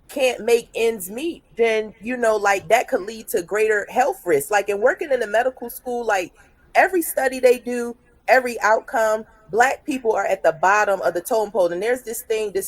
[SPEAKER 1] can't make ends meet, then like that could lead to greater health risks. Like in working in a medical school, like every study they do, every outcome, Black people are at the bottom of the totem pole. And there's this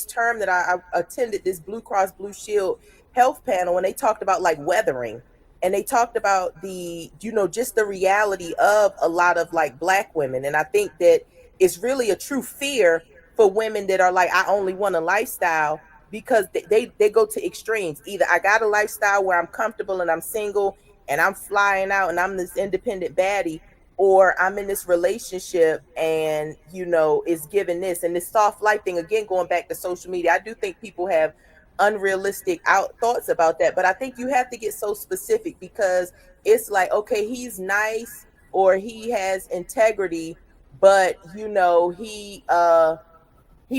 [SPEAKER 1] term that I attended this Blue Cross Blue Shield health panel, and they talked about like weathering, and they talked about the just the reality of a lot of like Black women. And I think that it's really a true fear for women that are like, I only want a lifestyle, because they go to extremes. Either I got a lifestyle where I'm comfortable and I'm single and I'm flying out and I'm this independent baddie, or I'm in this relationship and it's giving this. And this soft life thing, again, going back to social media, I do think people have unrealistic thoughts about that. But I think you have to get so specific, because it's like, okay, he's nice or he has integrity, but he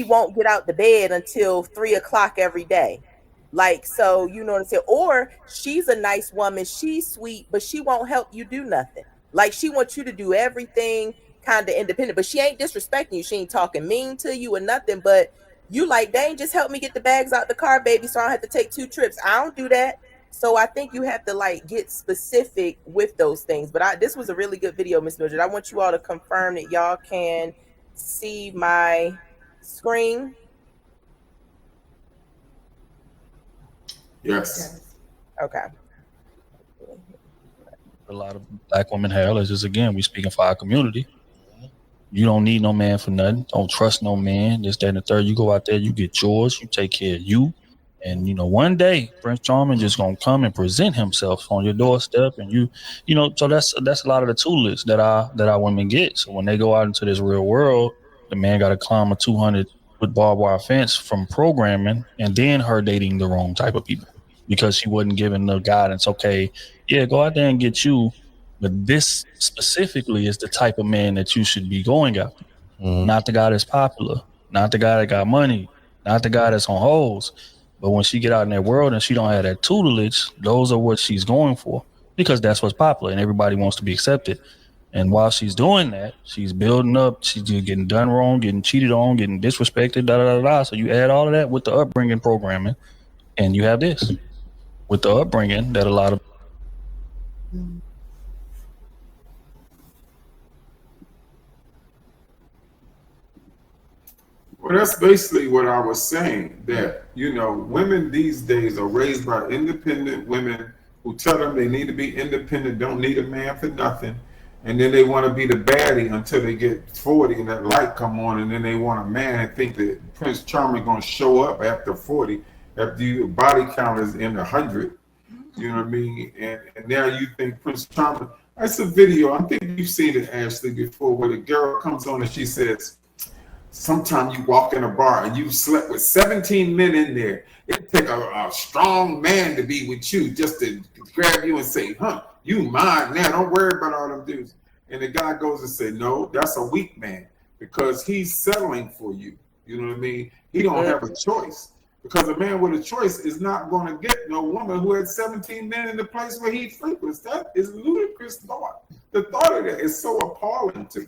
[SPEAKER 1] won't get out the bed until 3:00 every day. Like, so you know what I'm saying? Or she's a nice woman, she's sweet, but she won't help you do nothing. Like, she wants you to do everything kind of independent, but she ain't disrespecting you. She ain't talking mean to you or nothing, but you like, dang, just help me get the bags out the car, baby, so I don't have to take 2 trips. I don't do that. So I think you have to like get specific with those things. But this was a really good video, Miss Mildred. I want you all to confirm that y'all can see my screen.
[SPEAKER 3] Yes.
[SPEAKER 1] Okay.
[SPEAKER 4] A lot of Black women have. It's just, again, we speaking for our community. You don't need no man for nothing. Don't trust no man. This, that, and the third. You go out there, you get yours, you take care of you. And one day Prince Charming just gonna come and present himself on your doorstep, and so that's a lot of the toolets that our women get. So when they go out into this real world, the man got to climb a 200 with barbed wire fence from programming, and then her dating the wrong type of people because she wasn't given the guidance. Okay, yeah, go out there and get you, but this specifically is the type of man that you should be going after. Not the guy that's popular, not the guy that got money, not the guy that's on hoes. But when she get out in that world and she don't have that tutelage, those are what she's going for, because that's what's popular and everybody wants to be accepted. And while she's doing that, she's building up, she's getting done wrong, getting cheated on, getting disrespected, da da da da. So you add all of that with the upbringing programming, and you have this with the upbringing that a lot of.
[SPEAKER 3] Well, that's basically what I was saying, that, women these days are raised by independent women who tell them they need to be independent, don't need a man for nothing. And then they want to be the baddie until they get 40 and that light come on, and then they want a man and think that Prince Charming going to show up after 40, after your body count is in 100. You know what I mean? And now you think Prince Charming. That's a video. I think you've seen it, Ashley, before, where the girl comes on and she says, sometimes you walk in a bar and you slept with 17 men in there. It take a strong man to be with you, just to grab you and say, you mine now. Don't worry about all them dudes. And the guy goes and say, no, that's a weak man, because he's settling for you. You know what I mean? He don't have a choice, because a man with a choice is not going to get no woman who had 17 men in the place where he frequents. That is a ludicrous thought. The thought of that is so appalling to me.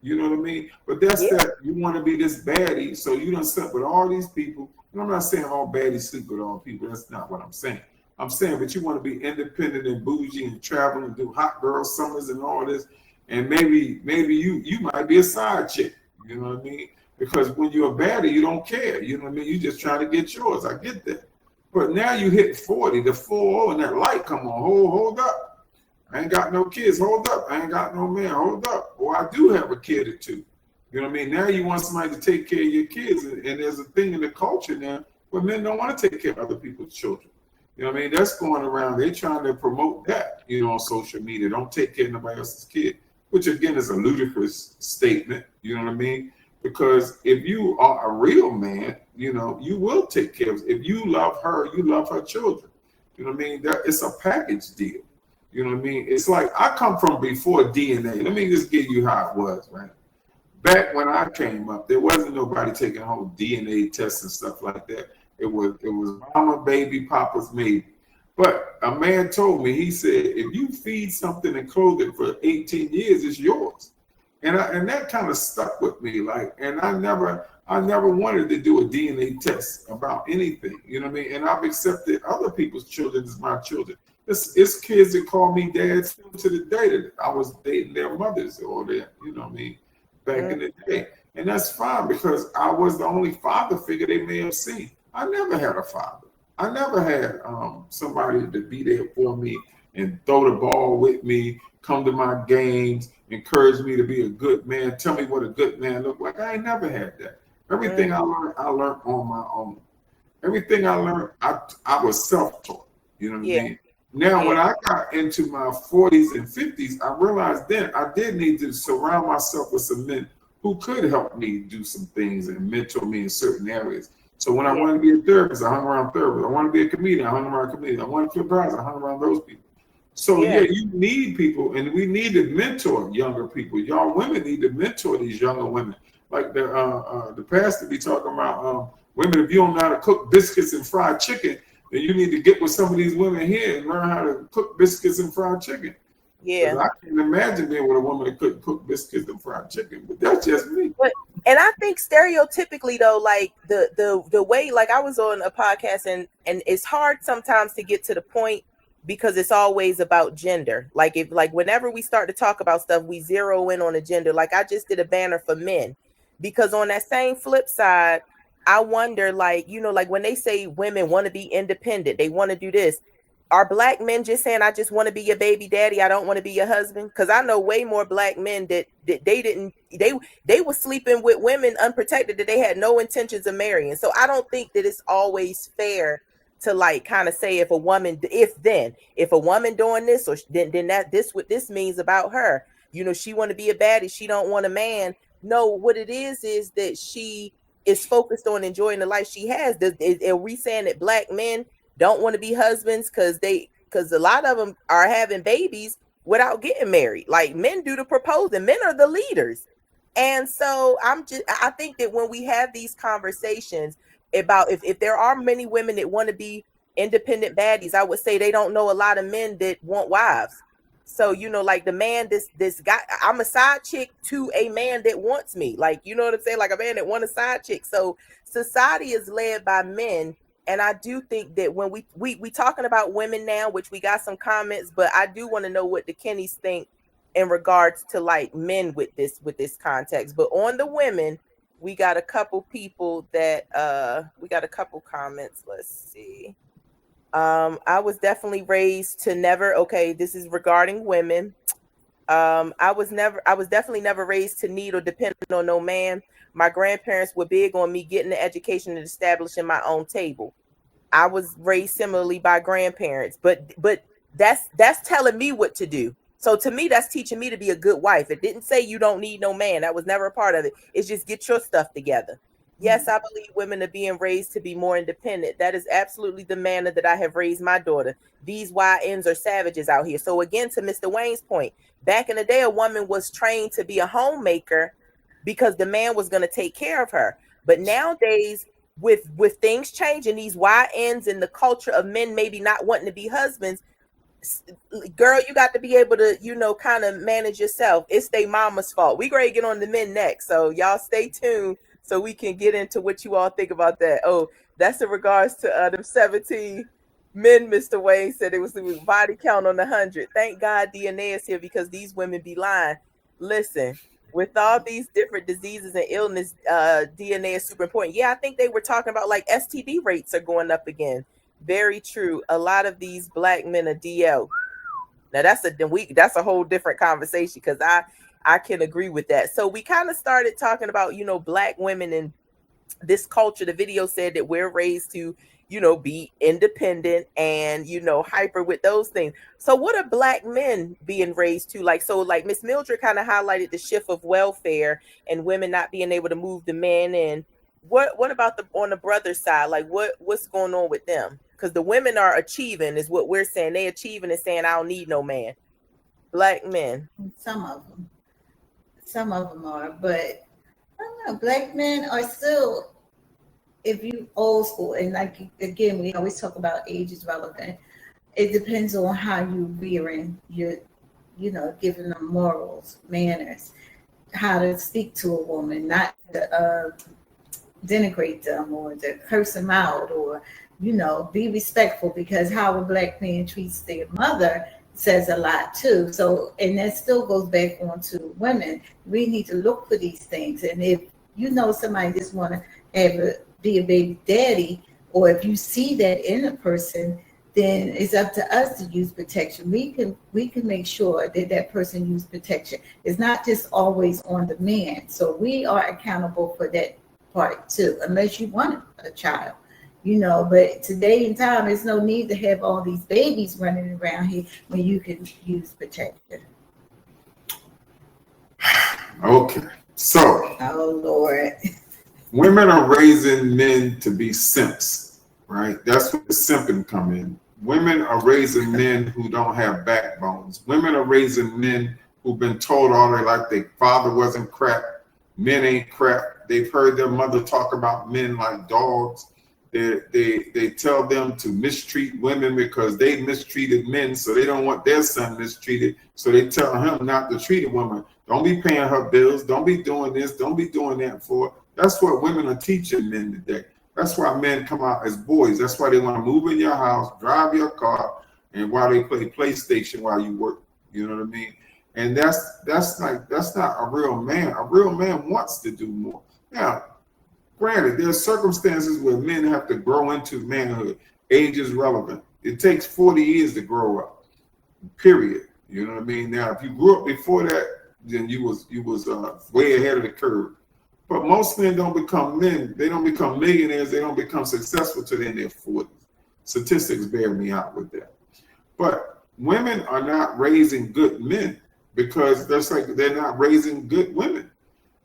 [SPEAKER 3] You know what I mean? But that's that you want to be this baddie, so you done slept with all these people. And I'm not saying all baddies sleep with all people. That's not what I'm saying. I'm saying that you want to be independent and bougie and travel and do hot girl summers and all this. And maybe you might be a side chick. You know what I mean? Because when you're a baddie, you don't care. You know what I mean? You just trying to get yours. I get that. But now you hit 40, the 40, and that light come on. Hold up. I ain't got no kids. Hold up. I ain't got no man. Hold up. Or I do have a kid or two. You know what I mean? Now you want somebody to take care of your kids. And there's a thing in the culture now where men don't want to take care of other people's children. You know what I mean? That's going around. They're trying to promote that, on social media. Don't take care of nobody else's kid, which again is a ludicrous statement. You know what I mean? Because if you are a real man, you will take care of it. If you love her, you love her children. You know what I mean? It's a package deal. You know what I mean? It's like, I come from before DNA. Let me just give you how it was, right? Back when I came up, there wasn't nobody taking home DNA tests and stuff like that. It was mama, baby, papa's maybe. But a man told me, he said, if you feed something and clothe it for 18 years, it's yours. And that kind of stuck with me. Like, and I never wanted to do a DNA test about anything. You know what I mean? And I've accepted other people's children as my children. It's kids that call me dad still to the day that I was dating their mothers or their, you know what I mean, back in the day. And that's fine because I was the only father figure they may have seen. I never had a father. I never had somebody to be there for me and throw the ball with me, come to my games, encourage me to be a good man, tell me what a good man looked like. I ain't never had that. Everything I learned on my own. Everything I learned, I was self-taught. You know what I mean? Now, when I got into my 40s and 50s, I realized then I did need to surround myself with some men who could help me do some things and mentor me in certain areas. So when I wanted to be a therapist, I hung around therapists. I wanted to be a comedian, I hung around comedians. I wanted to be a brother, I hung around those people. So you need people, and we need to mentor younger people. Y'all women need to mentor these younger women. Like the pastor be talking about women, if you don't know how to cook biscuits and fried chicken, then you need to get with some of these women here and learn how to cook biscuits and fried chicken. Yeah, I can't imagine being with a woman that couldn't cook biscuits and fried chicken, but that's just me.
[SPEAKER 1] And I think stereotypically though, like the way, like I was on a podcast and it's hard sometimes to get to the point because it's always about gender. Like whenever we start to talk about stuff, we zero in on a gender. Like I just did a banner for men because on that same flip side, I wonder, like, you know, like when they say women want to be independent, they want to do this. Are black men just saying, I just want to be your baby daddy, I don't want to be your husband? Because I know way more black men that they were sleeping with women unprotected that they had no intentions of marrying. So I don't think that it's always fair to like kind of say if a woman doing this, or then that this what this means about her. You know, she want to be a baddie, she don't want a man. No, what it is that she is focused on enjoying the life she has. Are we saying that black men don't want to be husbands because a lot of them are having babies without getting married? Like men do the proposing, men are the leaders. And so I think that when we have these conversations about if there are many women that want to be independent baddies, I would say they don't know a lot of men that want wives. So, you know, like the man, this guy, I'm a side chick to a man that wants me. Like, you know what I'm saying? Like a man that wants a side chick. So society is led by men. And I do think that when we talking about women now, which we got some comments, but I do want to know what the Kenneys think in regards to like men with this context. But on the women, we got a couple people that we got a couple comments. Let's see. I was definitely raised to never. Okay, this is regarding women. I was definitely never raised to need or depend on no man. My grandparents were big on me getting an education and establishing my own table. I was raised similarly by grandparents, but that's telling me what to do. So to me, that's teaching me to be a good wife. It didn't say you don't need no man. That was never a part of it. It's just get your stuff together. Yes, I believe women are being raised to be more independent. That is absolutely the manner that I have raised my daughter. These YNs are savages out here. So again, to Mr. Wayne's point, back in the day, a woman was trained to be a homemaker because the man was going to take care of her. But nowadays, with things changing, these YNs and the culture of men maybe not wanting to be husbands, girl, you got to be able to, you know, kind of manage yourself. It's their mama's fault. We ready to get on the men next. So y'all stay tuned so we can get into what you all think about that. Oh, that's in regards to them 17 men, Mr. Wayne said it was the body count on 100. Thank God DNA is here because these women be lying. Listen, with all these different diseases and illness, DNA is super important. Yeah, I think they were talking about like STD rates are going up again. Very true. A lot of these black men are DL. Now that's a whole different conversation because I can agree with that. So we kind of started talking about, you know, black women and this culture. The video said that we're raised to, you know, be independent and, you know, hyper with those things. So what are black men being raised to? Like, so like Miss Mildred kind of highlighted the shift of welfare and women not being able to move the men. And what about on the brother side? Like what's going on with them? Because the women are achieving is what we're saying. They achieving and saying, I don't need no man. Black men.
[SPEAKER 2] Some of them are, but I don't know. Black men are still, if you old school, and like again, we always talk about age is relevant. It depends on how you rearing your, you know, giving them morals, manners. how to speak to a woman, not to denigrate them or to curse them out, or be respectful, because how a black man treats their mother says a lot too. So, and that still goes back on to women. We need to look for these things, and if somebody just want to be a baby daddy, or if you see that in a person, then it's up to us to use protection. We can make sure that that person use protection. It's not just always on the man. So we are accountable for that part too, unless you want a child, but today in time, there's no need to have all these babies running around here when you can use protection.
[SPEAKER 3] Okay, so.
[SPEAKER 2] Oh Lord.
[SPEAKER 3] Women are raising men to be simps, right? That's where the simping come in. Women are raising men who don't have backbones. Women are raising men who've been told all their life their father wasn't crap, men ain't crap. They've heard their mother talk about men like dogs. They tell them to mistreat women because they mistreated men, so they don't want their son mistreated. So they tell him not to treat a woman. Don't be paying her bills. Don't be doing this. Don't be doing that for her. That's what women are teaching men today. That's why men come out as boys. That's why they want to move in your house, drive your car, and while they play PlayStation while you work. You know what I mean? And that's not a real man. A real man wants to do more. Now, granted, there are circumstances where men have to grow into manhood. Age is relevant. It takes 40 years to grow up. Period. You know what I mean? Now, if you grew up before that, then you was way ahead of the curve. But most men don't become men. They don't become millionaires. They don't become successful till they're in their 40s. Statistics bear me out with that. But women are not raising good men because they're not raising good women.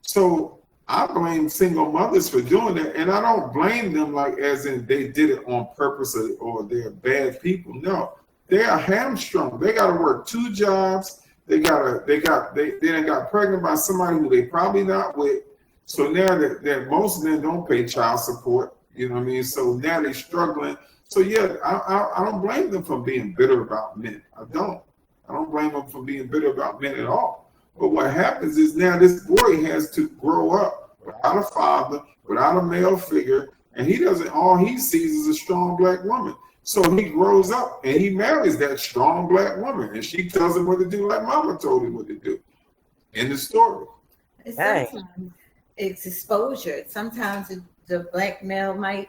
[SPEAKER 3] So I blame single mothers for doing that, and I don't blame them like as in they did it on purpose or they're bad people. No, they are hamstrung. They got to work 2 jobs. They done got pregnant by somebody who they probably not with. So now that most men don't pay child support, you know what I mean? So now they're struggling. So yeah, I don't blame them for being bitter about men. I don't blame them for being bitter about men at all. But what happens is now this boy has to grow up without a father, without a male figure, and all he sees is a strong black woman. So he grows up and he marries that strong black woman, and she tells him what to do like mama told him what to do. End of story.
[SPEAKER 2] Sometimes it's exposure. Sometimes the black male might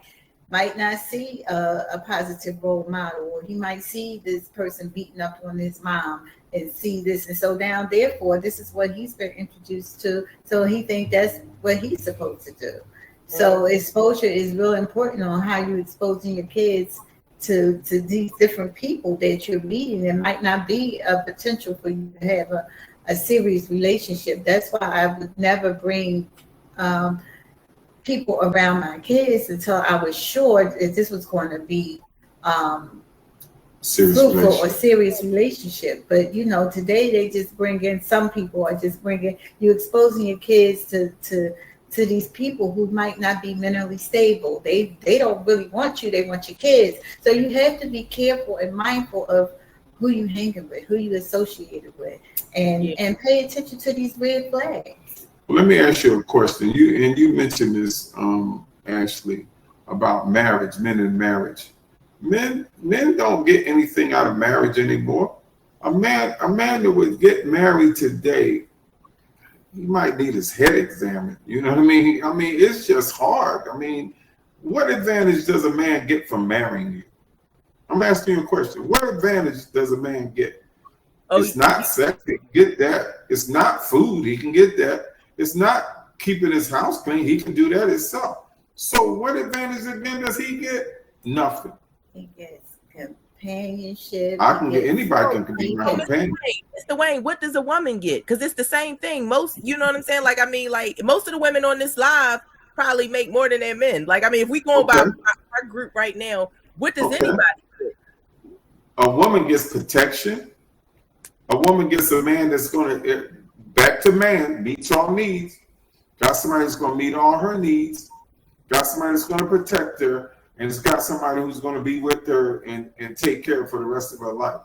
[SPEAKER 2] not see a positive role model, or he might see this person beating up on his mom and see this, and so down. Therefore, this is what he's been introduced to. So he thinks that's what he's supposed to do. So exposure is real important on how you're exposing your kids to these different people that you're meeting. There might not be a potential for you to have a serious relationship. That's why I would never bring people around my kids until I was sure that this was going to be fruitful or serious relationship. But today they just bring in, some people are just bringing, you exposing your kids to these people who might not be mentally stable. They don't really want you, they want your kids. So you have to be careful and mindful of who you hanging with, who you associated with, and pay attention to these red flags.
[SPEAKER 3] Well, let me ask you a question. You mentioned this, Ashley, about marriage, men and marriage. Men don't get anything out of marriage anymore. A man that would get married today, he might need his head examined. You know what I mean? I mean, it's just hard. I mean, what advantage does a man get from marrying you? I'm asking you a question. What advantage does a man get? It's not sex, he can get that. It's not food, he can get that. It's not keeping his house clean, he can do that himself. So what advantage again does he get? Nothing.
[SPEAKER 2] He gets companionship.
[SPEAKER 3] Anybody can be my companion.
[SPEAKER 1] Mr. Wayne, what does a woman get? Because it's the same thing. Most, you know what I'm saying? Like, I mean, like most of the women on this live probably make more than their men. Like, I mean, if we go by our group right now, what does anybody get?
[SPEAKER 3] A woman gets protection. A woman gets a man that's going to, back to man, meets all needs. Got somebody that's going to meet all her needs. Got somebody that's going to protect her. And it's got somebody who's going to be with her and take care of her for the rest of her life.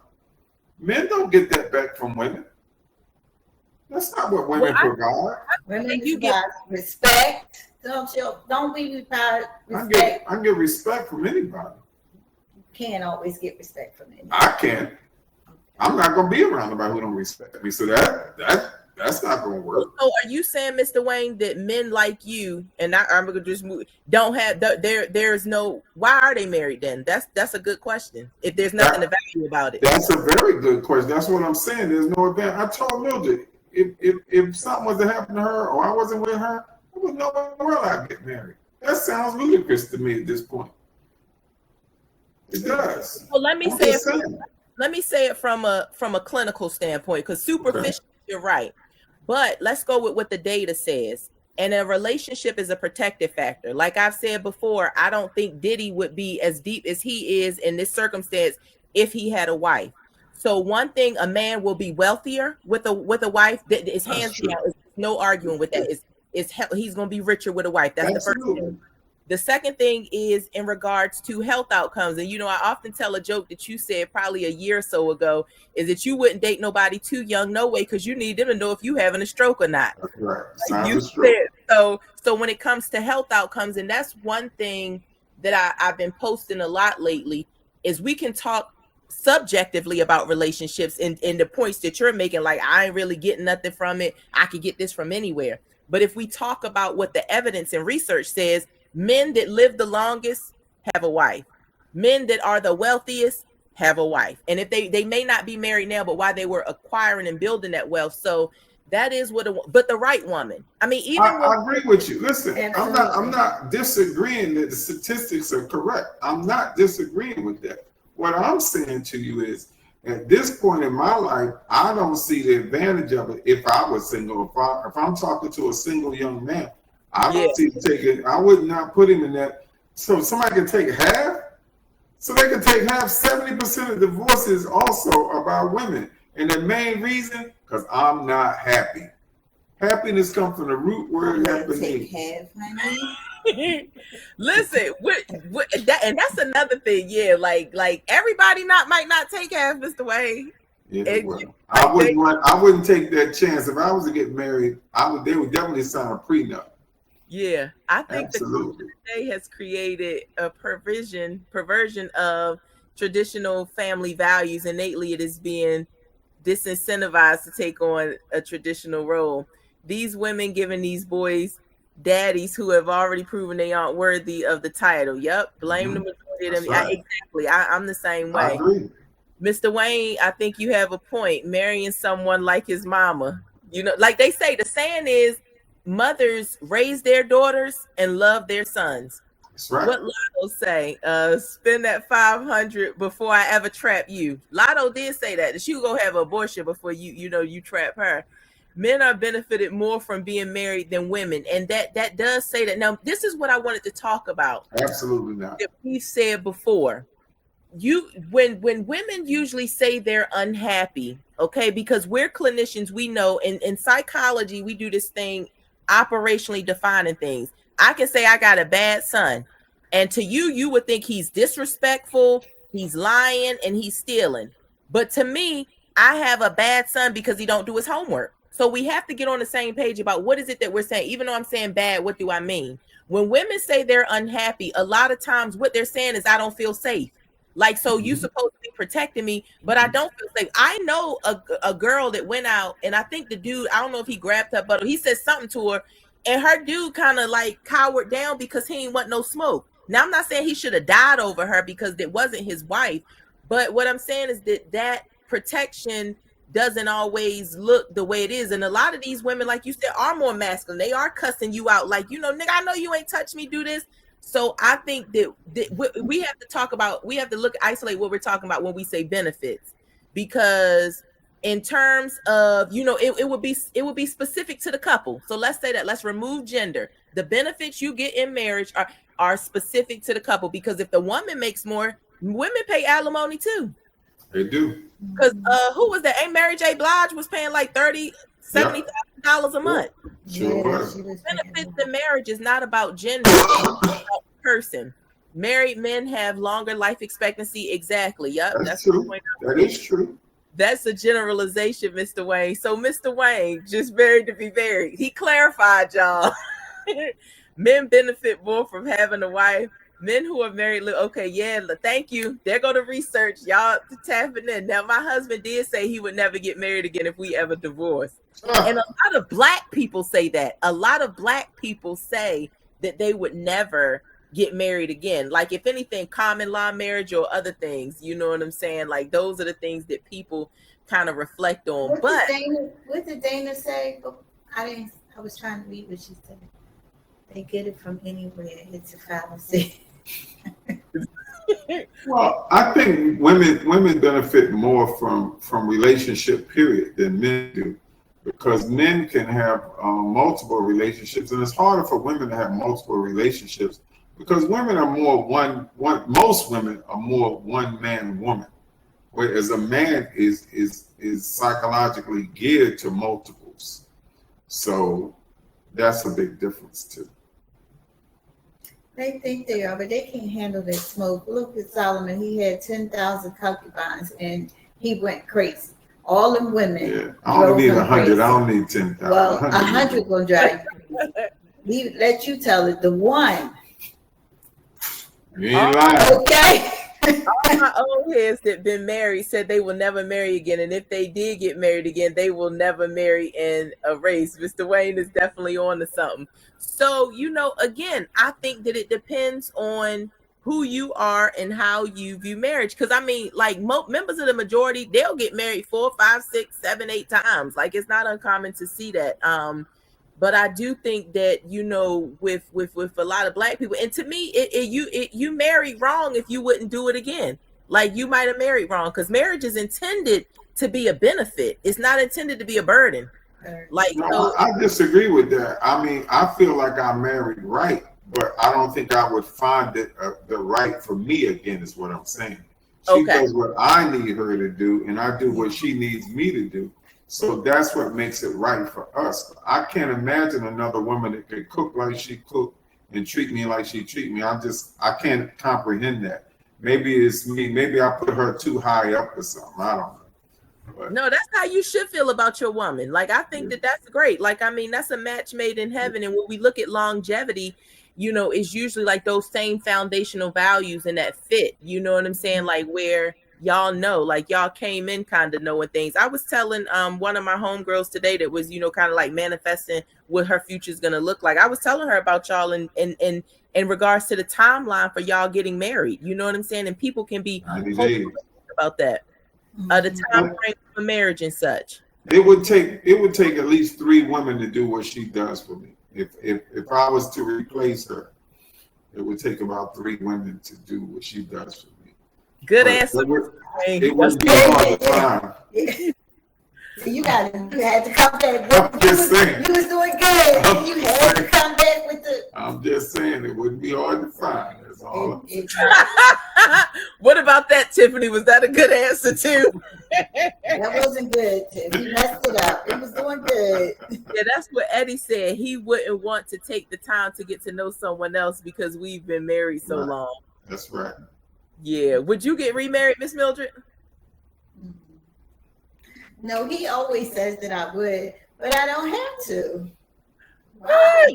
[SPEAKER 3] Men don't get that back from women. That's not what women provide.
[SPEAKER 2] Women provide respect. Don't be without respect.
[SPEAKER 3] I get respect from anybody.
[SPEAKER 2] You can't always get respect from anybody.
[SPEAKER 3] I can't. I'm not gonna be around nobody who don't respect me. So that's not gonna work.
[SPEAKER 1] So are you saying, Mr. Wayne, that men like you, and I'm gonna just move, don't have there's no, why are they married then? That's a good question. If there's nothing to value about it.
[SPEAKER 3] That's a very good question. That's what I'm saying. There's no advantage. I told Mildred, if something was to happen to her or I wasn't with her, I wouldn't know where I'd get married. That sounds ludicrous to me at this point. It does.
[SPEAKER 1] Well, let me say it from a clinical standpoint, because superficial, you're right. But let's go with what the data says. And a relationship is a protective factor. Like I've said before, I don't think Diddy would be as deep as he is in this circumstance if he had a wife. So one thing, a man will be wealthier with a wife. That is hands down. There's no arguing with that. He's going to be richer with a wife. That's
[SPEAKER 3] Absolutely.
[SPEAKER 1] the first thing. The second thing is in regards to health outcomes. And, I often tell a joke that you said probably a year or so ago is that you wouldn't date nobody too young, no way, because you need them to know if you having a stroke or not.
[SPEAKER 3] That's right.
[SPEAKER 1] Like you said. So when it comes to health outcomes, and that's one thing that I've been posting a lot lately, is we can talk subjectively about relationships and the points that you're making, like I ain't really getting nothing from it. I could get this from anywhere. But if we talk about what the evidence and research says, men that live the longest have a wife. Men that are the wealthiest have a wife. And if they may not be married now, but while they were acquiring and building that wealth. So that is but the right woman. I mean,
[SPEAKER 3] I agree with you. Listen, I'm not disagreeing that the statistics are correct. I'm not disagreeing with that. What I'm saying to you is, at this point in my life, I don't see the advantage of it if I was single. If I'm talking to a single young man, I don't see taking. I would not put him in that. So somebody can take half. So they can take half. 70% of divorces also about women, and the main reason, because I'm not happy. Happiness comes from the root word happiness.
[SPEAKER 2] Take half, honey.
[SPEAKER 1] Listen, and that's another thing. Yeah, like everybody might not take half, Mr. Wayne.
[SPEAKER 3] Yeah, I wouldn't take that chance. If I was to get married, they would definitely sign a prenup.
[SPEAKER 1] Yeah, I think
[SPEAKER 3] Absolutely.
[SPEAKER 1] The culture today has created a perversion of traditional family values. Innately, it is being disincentivized to take on a traditional role. These women giving these boys daddies who have already proven they aren't worthy of the title. Yep, blame the majority of them.
[SPEAKER 3] Right.
[SPEAKER 1] Exactly, I'm the same way.
[SPEAKER 3] I agree.
[SPEAKER 1] Mr. Wayne, I think you have a point. Marrying someone like his mama, like they say, the saying is, mothers raise their daughters and love their sons.
[SPEAKER 3] That's right.
[SPEAKER 1] What Lotto say? Spend that $500 before I ever trap you. Lotto did say that she would go have an abortion before you trap her. Men are benefited more from being married than women, and that does say that. Now, this is what I wanted to talk about.
[SPEAKER 3] Absolutely not.
[SPEAKER 1] That we said before. When women usually say they're unhappy, okay, because we're clinicians, we know in psychology we do this thing operationally defining things. I can say I got a bad son, and to you would think he's disrespectful, he's lying, and he's stealing. But to me, I have a bad son because he don't do his homework. So we have to get on the same page about what is it that we're saying. Even though I'm saying bad, what do I mean? When women say they're unhappy, a lot of times what they're saying is I don't feel safe. Like, so you supposed to be protecting me, but I don't feel safe. I know a girl that went out, and I think the dude, I don't know if he grabbed her, but he said something to her, and her dude kind of like cowered down because he ain't want no smoke. Now, I'm not saying he should have died over her because it wasn't his wife, but what I'm saying is that protection doesn't always look the way it is. And a lot of these women, like you said, are more masculine. They are cussing you out like, nigga, I know you ain't touched me, do this. So I think that we have to isolate what we're talking about when we say benefits, because in terms of, it would be specific to the couple. So let's say that, let's remove gender. The benefits you get in marriage are specific to the couple, because if the woman makes more, women pay alimony too.
[SPEAKER 3] They do.
[SPEAKER 1] Because who was that? Ain't Mary J. Blige was paying like $70,000 a month.
[SPEAKER 3] Sure was.
[SPEAKER 1] Benefits in marriage is not about gender, it's about person. Married men have longer life expectancy. Exactly. Yep.
[SPEAKER 3] That's true. That is true.
[SPEAKER 1] That's a generalization, Mr. Wayne. So Mr. Wayne just married to be married. He clarified, y'all. Men benefit more from having a wife. Men who are married, okay, yeah, thank you. There go the research. Y'all tapping in. Now, my husband did say he would never get married again if we ever divorced. And a lot of Black people say that. A lot of Black people say that they would never get married again. Like, if anything, common law marriage or other things, you know what I'm saying? Like, those are the things that people kind of reflect on.
[SPEAKER 2] What did Dana say? I was trying to read what she said. They get it from anywhere. It's a fallacy.
[SPEAKER 3] Well, I think women benefit more from relationship period than men do, because men can have multiple relationships, and it's harder for women to have multiple relationships because women are more most women are more one man woman, whereas a man is psychologically geared to multiples. So that's a big difference too.
[SPEAKER 2] They think they are, but they can't handle that smoke. Look at Solomon. He had 10,000 concubines, and he went crazy. All them women.
[SPEAKER 3] Yeah, I don't need 100. I don't need 10,000.
[SPEAKER 2] Well, 100 gonna drive you crazy. Let you tell it. The one.
[SPEAKER 3] You ain't lying.
[SPEAKER 2] Okay.
[SPEAKER 1] All my old heads that been married said they will never marry again, and if they did get married again, they will never marry in a race. Mr. Wayne is definitely on to something. So, again, I think that it depends on who you are and how you view marriage. Because I mean, like, members of the majority, they'll get married 4, 5, 6, 7, 8 times. Like, it's not uncommon to see that. But I do think that, with a lot of Black people, and to me, you married wrong if you wouldn't do it again. Like, you might have married wrong, because marriage is intended to be a benefit. It's not intended to be a burden. Like,
[SPEAKER 3] no, I disagree with that. I mean, I feel like I married right, but I don't think I would find it the right for me again, is what I'm saying. She does what I need her to do, and I do what she needs me to do. So that's what makes it right for us. I can't imagine another woman that could cook like she cooked and treat me like she treat me. I can't comprehend that. Maybe it's me. Maybe I put her too high up or something. I don't know. But
[SPEAKER 1] no, that's how you should feel about your woman. Like, I think that's great. Like, I mean, that's a match made in heaven. And when we look at longevity, it's usually like those same foundational values and that fit. You know what I'm saying? Like, where y'all like y'all came in kind of knowing things. I was telling one of my homegirls today that was, kind of like manifesting what her future is going to look like. I was telling her about y'all in regards to the timeline for y'all getting married. You know what I'm saying? And people can be about that. The time frame for marriage and such.
[SPEAKER 3] It would take at least 3 women to do what she does for me. If I was to replace her, it would take about 3 women to do what she does for me.
[SPEAKER 1] Good answer.
[SPEAKER 3] It wouldn't be hard to find.
[SPEAKER 2] You had to come back.
[SPEAKER 3] I'm just saying.
[SPEAKER 2] You was doing good. You had to come back with the.
[SPEAKER 3] I'm just saying it wouldn't be hard to find. That's all I'm saying.
[SPEAKER 1] What about that, Tiffany? Was that a good answer too?
[SPEAKER 2] That wasn't good, Tiff. You messed it up. It was doing good.
[SPEAKER 1] Yeah, that's what Eddie said. He wouldn't want to take the time to get to know someone else because we've been married so long.
[SPEAKER 3] That's right.
[SPEAKER 1] Yeah. Would you get remarried, Miss Mildred?
[SPEAKER 2] No, he always says that I would, but I don't have to.
[SPEAKER 1] Wow.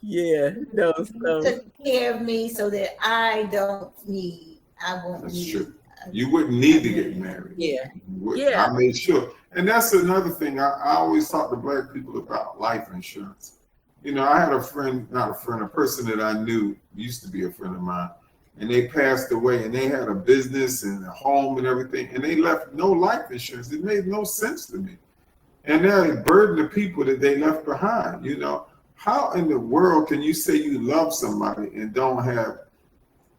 [SPEAKER 1] Yeah, no.
[SPEAKER 2] Took care of me so that I won't need.
[SPEAKER 3] That's true. You wouldn't need to get married.
[SPEAKER 1] Yeah.
[SPEAKER 3] I made sure. And that's another thing. I always talk to Black people about life insurance. I had a person that I knew used to be a friend of mine, and they passed away, and they had a business and a home and everything, and they left no life insurance. It made no sense to me. And now they burden the people that they left behind. How in the world can you say you love somebody and don't have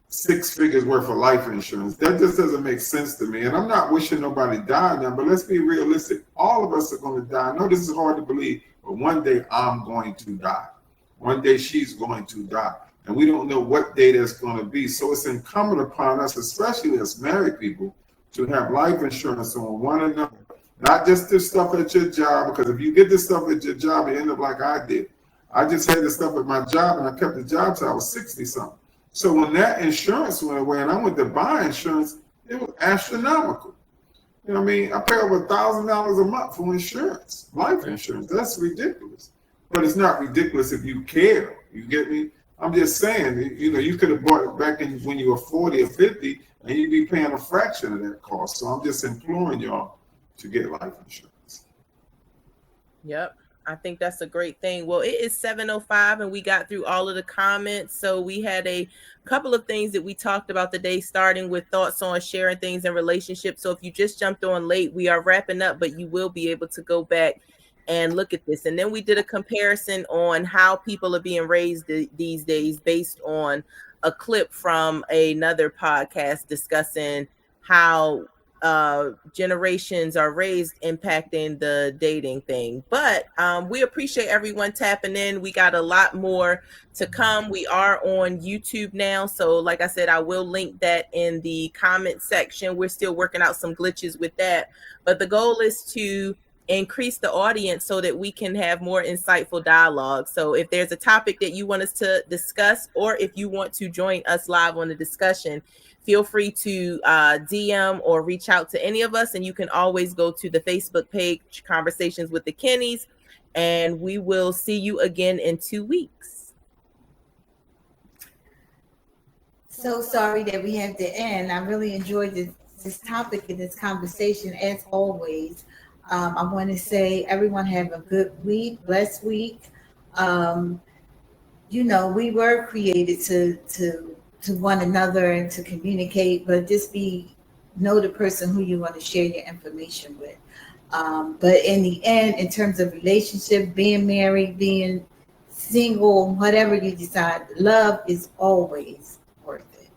[SPEAKER 3] 6 figures worth of life insurance? That just doesn't make sense to me. And I'm not wishing nobody died now, but let's be realistic. All of us are going to die. I know this is hard to believe, but one day I'm going to die. One day she's going to die. And we don't know what day that's going to be. So it's incumbent upon us, especially as married people, to have life insurance on one another. Not just this stuff at your job, because if you get this stuff at your job, you end up like I did. I just had this stuff at my job, and I kept the job till I was 60-something. So when that insurance went away and I went to buy insurance, It was astronomical. You know what I mean? I pay over $1,000 a month for insurance, life insurance. That's ridiculous. But it's not ridiculous if you care. You get me? I'm just saying, you know, you could have bought it back in when you were 40 or 50, and you'd be paying a fraction of that cost. So I'm just imploring y'all to get life insurance.
[SPEAKER 1] Yep. I think that's a great thing. Well, it is 7:05 and we got through all of the comments. So we had a couple of things that we talked about today, starting with thoughts on sharing things in relationships. So if you just jumped on late, we are wrapping up, but you will be able to go back and look at this. And then we did a comparison on how people are being raised these days based on a clip from another podcast discussing how generations are raised impacting the dating thing. But we appreciate everyone tapping in. We got a lot more to come. We are on YouTube now, so like I said, I will link that in the comment section. We're still working out some glitches with that, but the goal is to increase the audience so that we can have more insightful dialogue. So if there's a topic that you want us to discuss, or if you want to join us live on the discussion, feel free to DM or reach out to any of us. And you can always go to the Facebook page, Conversations with the Kenneys, and we will see you again in 2 weeks.
[SPEAKER 2] So sorry that we have to end. I really enjoyed this topic and this conversation as always. I want to say everyone have a good week, blessed week. You know, we were created to one another and to communicate, but just know the person who you want to share your information with. But in the end, in terms of relationship, being married, being single, whatever you decide, love is always worth it.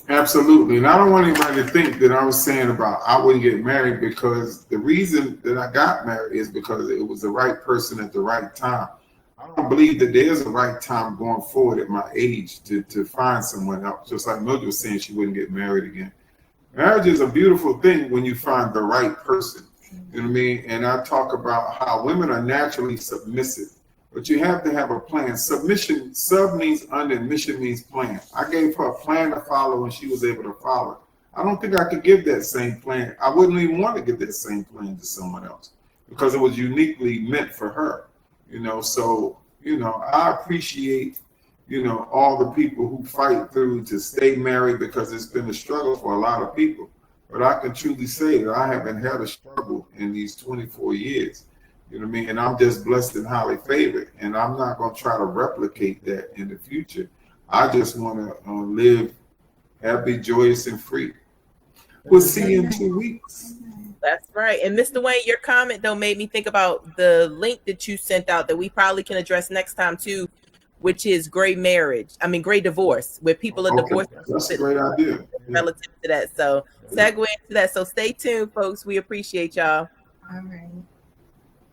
[SPEAKER 3] Absolutely. And I don't want anybody to think that I was saying about I wouldn't get married, because the reason that I got married is because it was the right person at the right time. I don't believe that there's a right time going forward at my age to find someone else. Just like Mildred was saying, she wouldn't get married again. Marriage is a beautiful thing when you find the right person. You know what I mean? And I talk about how women are naturally submissive, but you have to have a plan. Submission, sub means under, mission means plan. I gave her a plan to follow and she was able to follow it. I don't think I could give that same plan. I wouldn't even want to give that same plan to someone else because it was uniquely meant for her. You know, so, you know, I appreciate, you know, all the people who fight through to stay married, because it's been a struggle for a lot of people. But I can truly say that I haven't had a struggle in these 24 years. You know what I mean? And I'm just blessed and highly favored. And I'm not going to try to replicate that in the future. I just want to live happy, joyous, and free. We'll see you in 2 weeks.
[SPEAKER 1] That's right. And Mr. Wayne, your comment though made me think about the link that you sent out that we probably can address next time too, which is gray divorce, where people are divorced.
[SPEAKER 3] That's a great idea.
[SPEAKER 1] Relative to that. So segue into that. So stay tuned, folks. We appreciate y'all.
[SPEAKER 2] All right.